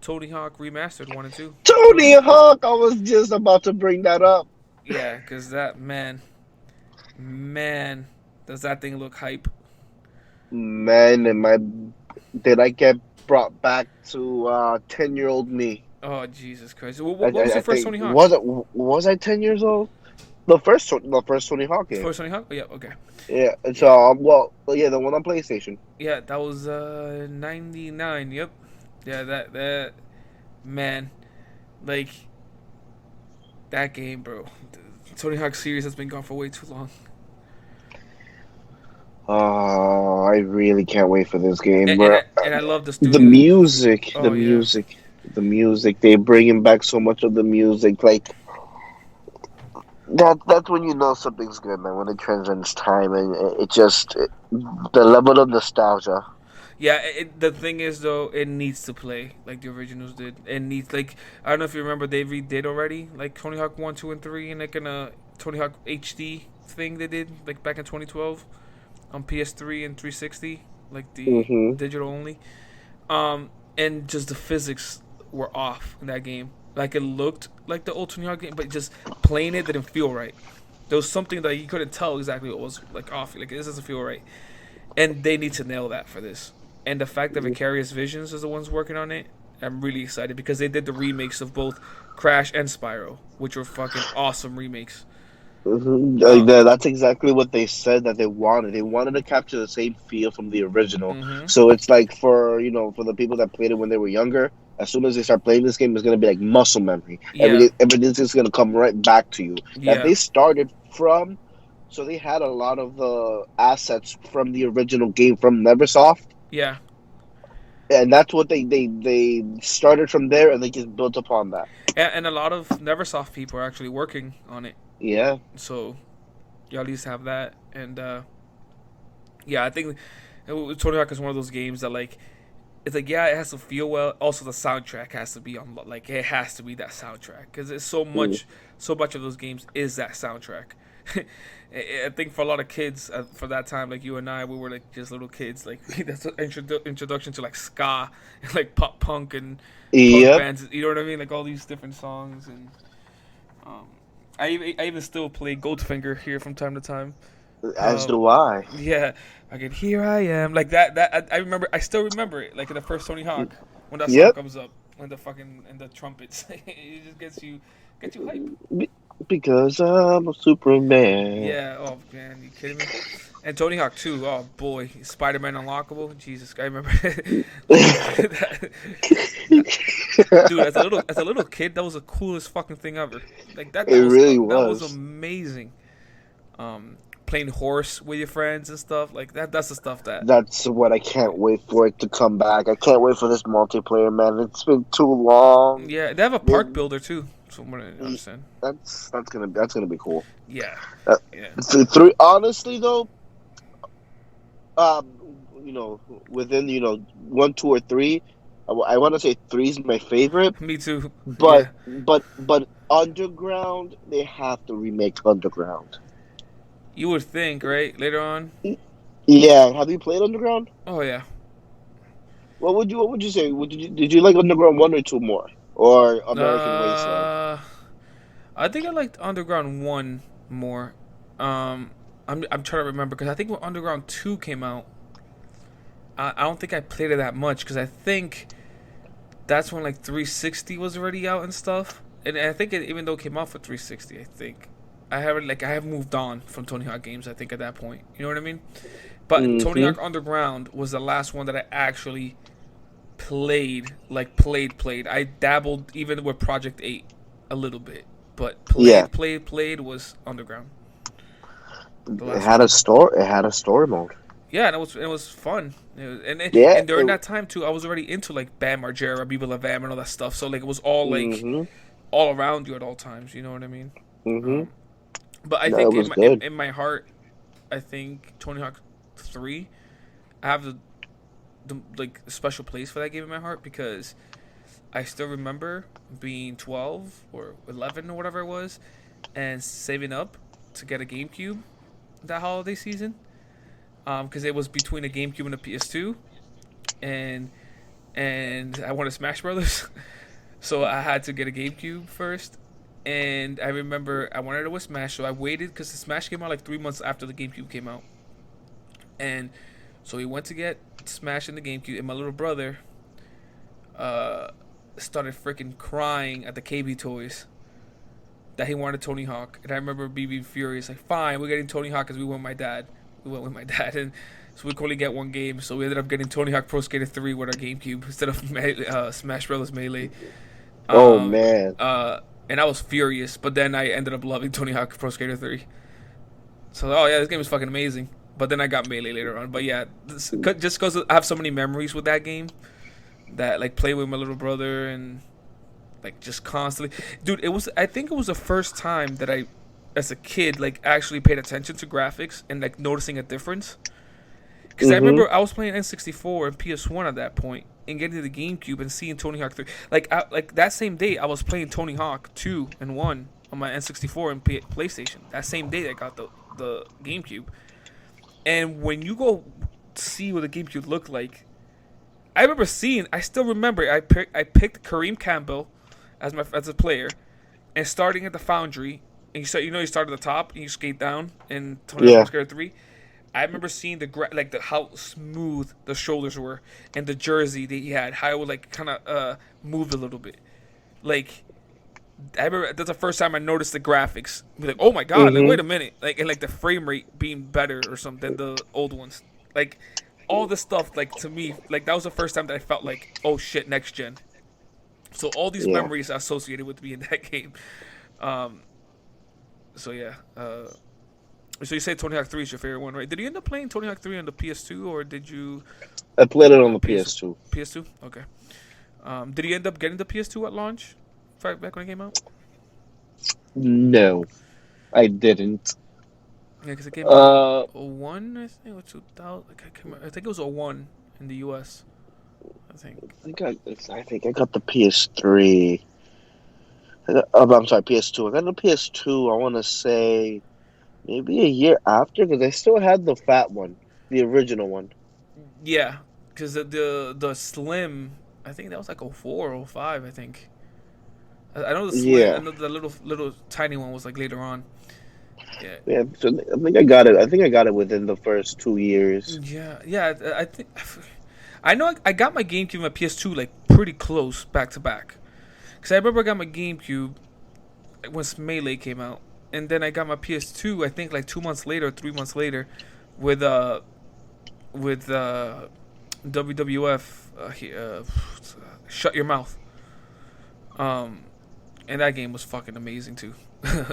S1: Tony Hawk Remastered 1 and 2.
S2: Tony Hawk. I was just about to bring that up.
S1: Yeah, because that man, does that thing look hype?
S2: Man, did I get brought back to 10-year-old me?
S1: Oh Jesus Christ!
S2: I,
S1: What was
S2: I, I
S1: your first
S2: think
S1: Tony Hawk?
S2: was I 10 years old? The first Tony Hawk game.
S1: First Tony Hawk? Oh, yeah, okay.
S2: Yeah. So
S1: Yeah,
S2: yeah, the one on PlayStation.
S1: yeah, that was '99. Yep. Yeah, that man, like that game, bro. The Tony Hawk series has been gone for way too long.
S2: Oh, I really can't wait for this game,
S1: And
S2: bro.
S1: I love the
S2: The
S1: studio.
S2: music, the
S1: Oh yeah,
S2: music, the music. They're bringing back so much of the music. Like that's when you know something's good, man. When it transcends time and the level of nostalgia.
S1: yeah. The thing is though, it needs to play like the originals did. It needs like I don't know if you remember they redid already like Tony Hawk 1, 2, and 3 and like in a Tony Hawk HD thing they did like back in 2012 on PS3 and 360, like the
S2: Hmm.
S1: digital only. And just the physics were off in that game. Like it looked like the old Tony Hawk game, but just playing it didn't feel right. There was something that you couldn't tell exactly what was like off. Like this doesn't feel right, and they need to nail that for this. And the fact that Vicarious Visions is the ones working on it, I'm really excited because they did the remakes of both Crash and Spyro, which were fucking awesome remakes. Um,
S2: That's exactly what they said that they wanted. They wanted to capture the same feel from the original.
S1: mm-hmm.
S2: So it's like for the people that played it when they were younger, as soon as they start playing this game, it's gonna be like muscle memory.
S1: Yeah,
S2: Everything's just gonna come right back to you. That
S1: yeah,
S2: they started from, so they had a lot of the assets from the original game from Neversoft,
S1: yeah.
S2: and that's what they started from there, and they just built upon that.
S1: And a lot of Neversoft people are actually working on it.
S2: Yeah.
S1: So you at least have that. And yeah, I think Tony Hawk is one of those games that like it's like yeah, it has to feel well. Also, the soundtrack has to be on like it has to be that soundtrack because it's
S2: Mm.
S1: so much of those games is that soundtrack. I think for a lot of kids for that time, like you and I, we were like just little kids. Like that's an introduction to like ska, and, like pop punk and punk
S2: Yep,
S1: bands. You know what I mean? Like all these different songs and um, I even still play Goldfinger here from time to time.
S2: as
S1: Um,
S2: do I.
S1: yeah, I get here I am like that. I remember. I still remember it. Like in the first Tony Hawk, when that song
S2: Yep,
S1: comes up, when the fucking and the trumpets, it just gets you hype.
S2: be- because I'm a Superman.
S1: Yeah. Oh man, you kidding me? And Tony Hawk 2. Oh boy, Spider-Man Unlockable. Jesus, I remember. Like dude, as a little kid, that was the coolest fucking thing ever. Like
S2: It really
S1: that was
S2: was.
S1: amazing. Playing horse with your friends and stuff like that. That's the stuff that.
S2: That's what I can't wait for it to come back. I can't wait for this multiplayer, man. It's been too long.
S1: Yeah, they have a park
S2: They-
S1: builder too. From what I understand.
S2: that's gonna be cool.
S1: Yeah,
S2: Uh,
S1: yeah.
S2: three, honestly though, um, you know, within one, two, or three, I want to say three is my favorite.
S1: Me too. Yeah,
S2: But Underground, they have to remake Underground.
S1: you would think, right? Later on.
S2: Yeah, have you played Underground?
S1: Oh yeah.
S2: What would you say? Did you like Underground one or two more, or American Wasteland?
S1: Uh, I think I liked Underground One more. I'm trying to remember because I think when Underground Two came out, I don't think I played it that much because I think that's when like 360 was already out and stuff. And I think even though it came out for 360, I think I have moved on from Tony Hawk games. I think at that point, you know what I mean. But Tony
S2: Mm-hmm.
S1: Hawk Underground was the last one that I actually played, like played. I dabbled even with Project 8 a little bit, but
S2: Yeah,
S1: played was Underground, the
S2: it
S1: last
S2: had
S1: one.
S2: a store. It had a story mode.
S1: Yeah, and it was fun.
S2: Yeah.
S1: And during that time too, I was already into like Bam Margera, Biba LaVam, and all that stuff. So like it was all like
S2: Mm-hmm.
S1: all around you at all times. You know what I mean?
S2: Mm-hmm.
S1: Um, but I
S2: No, it
S1: think
S2: was good.
S1: in my heart, I think Tony Hawk 3, I have the like special place for that game in my heart because I still remember being 12 or 11 or whatever it was and saving up to get a GameCube that holiday season because it was between a GameCube and a PS2 and I wanted Smash Brothers. So I had to get a GameCube first. And I remember I wanted it with Smash, so I waited because the Smash came out like 3 months after the GameCube came out. And so we went to get Smash in the GameCube, and my little brother uh, started freaking crying at the KB toys that he wanted Tony Hawk. And I remember being furious, like, fine, we're getting Tony Hawk because we went with my dad. We went with my dad, and so we could only get one game. So we ended up getting Tony Hawk Pro Skater 3 with our GameCube instead of Smash Brothers Melee.
S2: Oh
S1: Um,
S2: man.
S1: and I was furious, but then I ended up loving Tony Hawk Pro Skater 3. So, oh yeah, this game is fucking amazing. But then I got Melee later on. But yeah, just because I have so many memories with that game that like play with my little brother and like just constantly, dude. I think it was the first time that I, as a kid, like actually paid attention to graphics and like noticing a difference. Because I
S2: Mm-hmm.
S1: remember I was playing N64 and PS1 at that point, and getting to the GameCube and seeing Tony Hawk 3. Like that same day, I was playing Tony Hawk 2 and 1 on my N64 and PlayStation. That same day, I got the GameCube. And when you go see what the GameCube looked like, I remember seeing. I still remember. I picked Kareem Campbell as a player, and starting at the Foundry. And you start at the top and you skate down in Tony Hawk Pro
S2: Yeah.
S1: Skater 3. I remember seeing the how smooth the shoulders were and the jersey that he had, how it would like kind of move a little bit. Like I remember that's the first time I noticed the graphics. Be like, oh my god, like
S2: Mm-hmm.
S1: wait a minute, like and like the frame rate being better or something than the old ones. Like all this stuff, like to me, like that was the first time that I felt like, oh shit, next gen. So all these
S2: Yeah.
S1: memories are associated with me in that game. Um, so yeah. So you say Tony Hawk 3 is your favorite one, right? Did you end up playing Tony Hawk 3 on the PS2 or did you
S2: I played it on the
S1: PS
S2: PS2.
S1: PS2? Okay. Did you end up getting the PS2 at launch? Back when it came out?
S2: No, I didn't.
S1: Yeah, because it came out in
S2: Uh,
S1: '01, I think, or 2000. I think it was '01 in the U.S. I think.
S2: I think I got the PS3. I'm sorry, PS2. I got the PS2. I want to say maybe a year after because I still had the fat one, the original one.
S1: Yeah, because the Slim, I think that was like '04 or '05. I think. I know the Slim. I
S2: Yeah,
S1: know the little tiny one was like later on. Yeah.
S2: yeah. So I think I got it. I think I got it within the first 2 years.
S1: Yeah. I think. I know I got my GameCube and my PS2 like pretty close back to back. Because I remember I got my GameCube when Melee came out, and then I got my PS2. I think like 2 months later, 3 months later, with WWF. Shut Your Mouth. Um, and that game was fucking amazing too.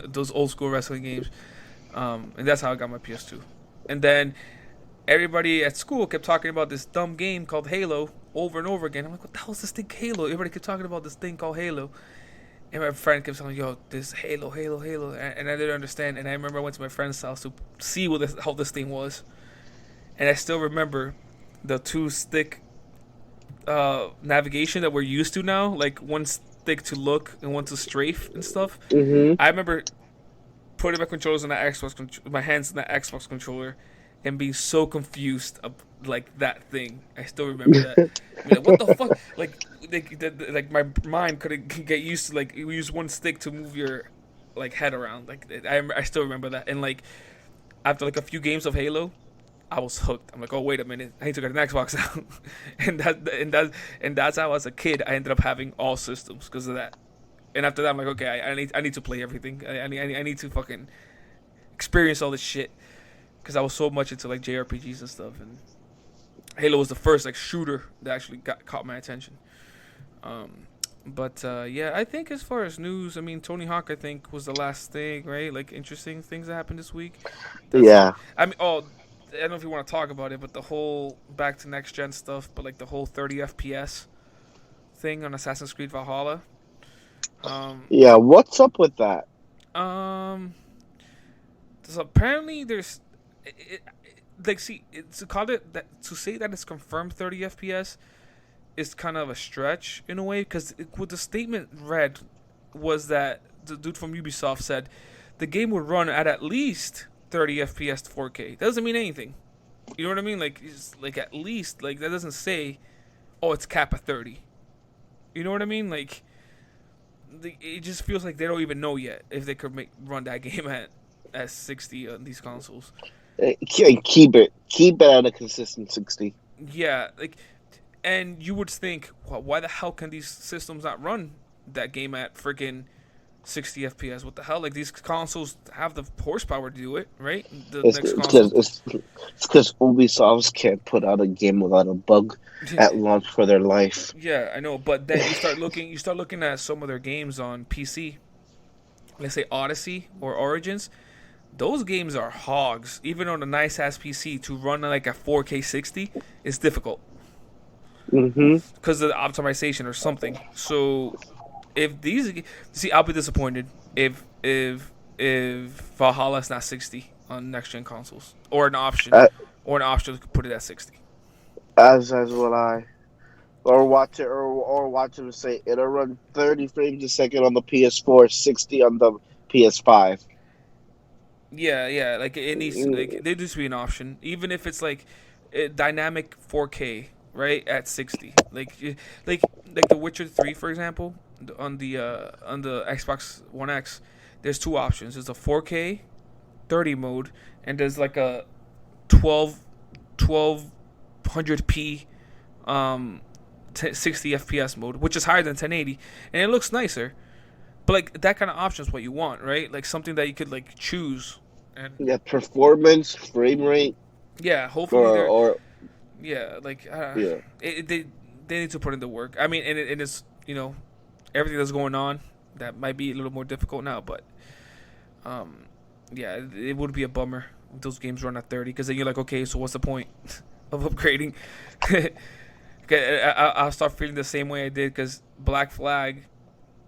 S1: Those old school wrestling games. And that's how I got my PS2. And then everybody at school kept talking about this dumb game called Halo over and over again. I'm like, what the hell is this thing Halo? Everybody kept talking about this thing called Halo. And my friend kept telling me, yo, this Halo. And I didn't understand. And I remember I went to my friend's house to see how this thing was. And I still remember the two stick navigation that we're used to now. Like one stick to look and one to strafe and stuff.
S2: Mm-hmm.
S1: I remember putting my controllers in that my hands in that Xbox controller, and being so confused of like that thing. I still remember that. I mean, like, what the fuck? Like my mind couldn't get used to like you use one stick to move your like head around. Like I still remember that. And like after like a few games of Halo, I was hooked. I'm like, oh wait a minute, I need to get an Xbox now, and that's how as a kid I ended up having all systems because of that. And after that, I'm like, okay, I need to play everything. I need to fucking experience all this shit because I was so much into like JRPGs and stuff. And Halo was the first like shooter that actually caught my attention. But yeah, I think as far as news, I mean, Tony Hawk, I think was the last thing, right? Like interesting things that happened this week. That's
S2: Yeah.
S1: I mean, oh, I don't know if you want to talk about it, but the whole back to next gen stuff, but like the whole 30 FPS thing on Assassin's Creed Valhalla.
S2: Yeah. What's up with that?
S1: Um, so apparently like see to call it that to say that it's confirmed 30 FPS is kind of a stretch in a way because what the statement read was that the dude from Ubisoft said the game would run at least 30 FPS to 4K. That doesn't mean anything. You know what I mean? Like it's like at least like that doesn't say oh it's cap at 30. You know what I mean? Like it just feels like they don't even know yet if they could run that game at 60 on these consoles.
S2: Keep it at a consistent 60.
S1: Yeah, like, and you would think, well, why the hell can these systems not run that game at freaking 60 FPS? What the hell? Like these consoles have the horsepower to do it, right? The
S2: It's
S1: next
S2: because
S1: console.
S2: it's because Ubisoft can't put out a game without a bug at launch for their life.
S1: Yeah, I know, but then you start looking at some of their games on PC. Let's say Odyssey or Origins. Those games are hogs. Even on a nice ass PC to run like a 4K 60 is difficult
S2: Mm-hmm.
S1: because of the optimization or something. So if these see, I'll be disappointed if Valhalla's not 60 on next gen consoles or an option to put it at 60.
S2: As will I. Or watch it say it'll run 30 frames a second on the PS4, 60 on the PS5.
S1: Yeah, like it needs like there needs to be an option, even if it's like dynamic 4K, right at 60. Like The Witcher 3, for example, on the Xbox One X, there's two options. There's a 4K 30 mode, and there's like a 1200p 60 FPS mode, which is higher than 1080, and it looks nicer. But like that kind of option is what you want, right? Like something that you could like choose, and
S2: Yeah, performance, frame rate,
S1: yeah, hopefully
S2: or
S1: they're
S2: or
S1: yeah, like
S2: yeah.
S1: they need to put in the work. I mean, and it is everything that's going on that might be a little more difficult now, but yeah, it would be a bummer if those games run at 30 because then you're like, okay, so what's the point of upgrading? I'll start feeling the same way I did because Black Flag.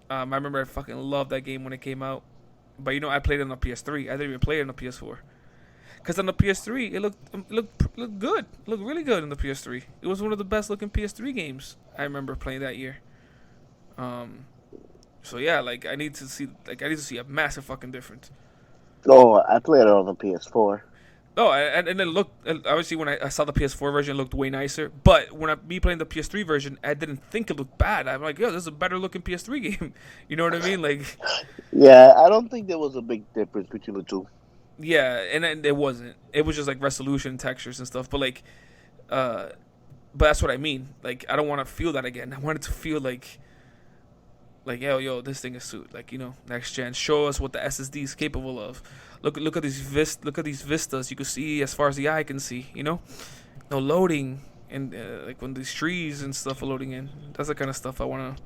S1: I remember I fucking loved that game when it came out, but I played it on the PS3. I didn't even play it on the PS4. Because on the PS3, it looked good. It looked really good on the PS3. It was one of the best looking PS3 games I remember playing that year. Um, so yeah, like I need to see a massive fucking difference.
S2: Oh, I played it on the PS4.
S1: Oh, and it looked obviously when I saw the PS4 version, it looked way nicer. But when me playing the PS3 version, I didn't think it looked bad. I'm like, yo, this is a better looking PS3 game. You know what I mean? Like,
S2: Yeah, I don't think there was a big difference between the two.
S1: yeah, and it wasn't. It was just like resolution, textures, and stuff. But like, uh, but that's what I mean. Like, I don't want to feel that again. I want it to feel like yo, this thing is suit. Like, next gen. Show us what the SSD is capable of. Look at these vistas you can see as far as the eye can see. No loading and like when these trees and stuff are loading in. That's the kind of stuff I want to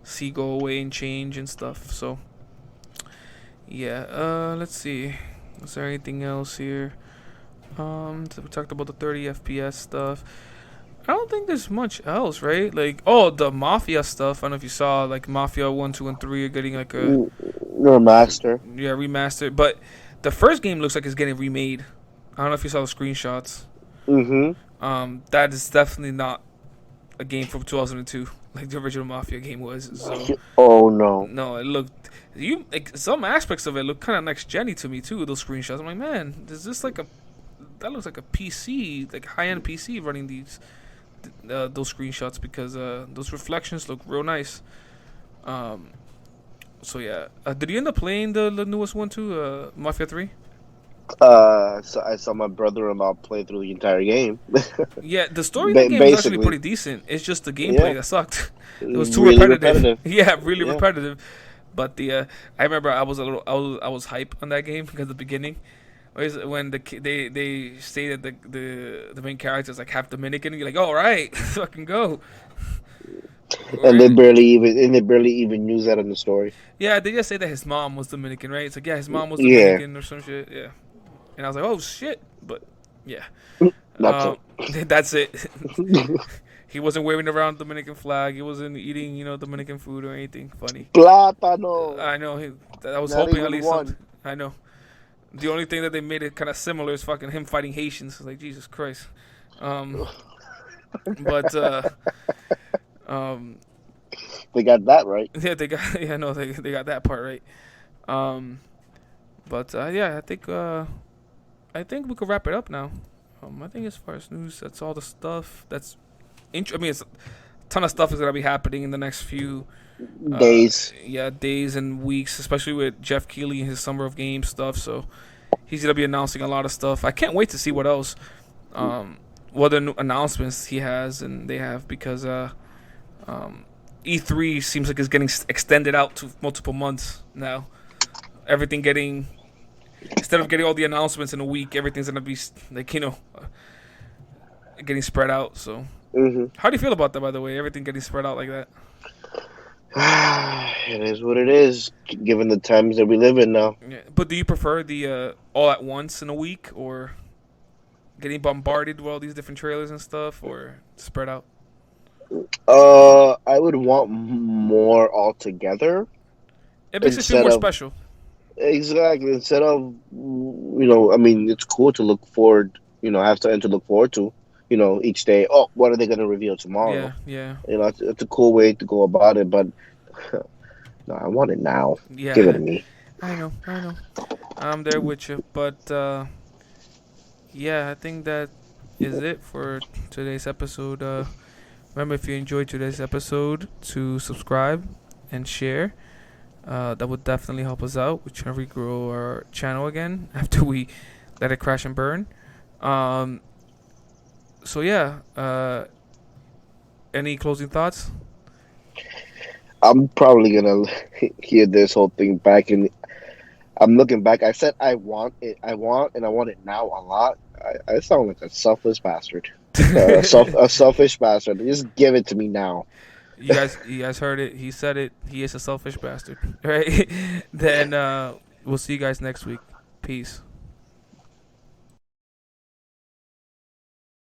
S1: see go away and change and stuff. So yeah, let's see. Is there anything else here? So we talked about the 30 FPS stuff. I don't think there's much else, right? Like, oh, the Mafia stuff. I don't know if you saw, like, Mafia 1, 2, and 3 are getting, like,
S2: Remaster.
S1: yeah, remastered. But the first game looks like it's getting remade. I don't know if you saw the screenshots. That is definitely not a game from 2002, like the original Mafia game was. So,
S2: Oh no.
S1: no, it looked... some aspects of it look kind of next-gen-y to me, too, those screenshots. I'm like, man, is this like a... That looks like a PC, like high-end PC running those screenshots because those reflections look real nice. So yeah, did you end up playing the newest one too, Mafia 3?
S2: So I saw my brother-in-law play through the entire game.
S1: Yeah, the story in the game was actually
S2: Basically,
S1: pretty decent. It's just the gameplay
S2: yeah,
S1: that sucked. It was too
S2: really
S1: repetitive.
S2: repetitive.
S1: Yeah, really
S2: Yeah.
S1: repetitive. But I remember I was hype on that game because at the beginning, when they say that the main character is like half Dominican, you're like, all right, fucking go.
S2: And they barely even use that in the story.
S1: Yeah, they just say that his mom was Dominican, right? It's like, yeah, his mom was
S2: Yeah,
S1: Dominican or some shit. Yeah, and I was like, oh shit, but yeah,
S2: that's it.
S1: that's it. He wasn't waving around the Dominican flag. He wasn't eating, Dominican food or anything funny.
S2: Plátano.
S1: I know. I was
S2: Not
S1: hoping at
S2: even
S1: least
S2: one.
S1: something. I know. The only thing that they made it kind of similar is fucking him fighting Haitians. It's like Jesus Christ. But um,
S2: They got that right.
S1: yeah, they got that part right. But yeah, I think we could wrap it up now. I think as far as news, that's all the stuff that's. I mean, it's a ton of stuff is gonna be happening in the next few
S2: Days.
S1: days and weeks, especially with Jeff Keighley and his Summer of Games stuff. So he's gonna be announcing a lot of stuff. I can't wait to see what else, what other new announcements he has and they have because E3 seems like it's getting extended out to multiple months now. Everything getting instead of getting all the announcements in a week, everything's gonna be like getting spread out. So. How do you feel about that, by the way? Everything getting spread out like that.
S2: It is what it is, given the times that we live in now.
S1: Yeah. But do you prefer the all at once in a week, or getting bombarded with all these different trailers and stuff, or spread out?
S2: I would want more altogether.
S1: It makes it feel more special.
S2: Exactly. Instead of, I mean, it's cool to look forward, have something to look forward to, each day. Oh, what are they going to reveal tomorrow?
S1: Yeah.
S2: It's a cool way to go about it, but no, I want it now.
S1: Yeah.
S2: Give it to me.
S1: I know. I'm there with you. But, yeah, I think that is it for today's episode. Remember, if you enjoyed today's episode, to subscribe and share. That would definitely help us out. We're trying to regrow our channel again after we let it crash and burn. So yeah, any closing thoughts?
S2: I'm probably gonna hear this whole thing back, and I'm looking back. I said I want it, and I want it now a lot. I sound like a selfish bastard, a selfish bastard. Just give it to me now.
S1: You guys heard it. He said it. He is a selfish bastard. Right? Then we'll see you guys next week. Peace.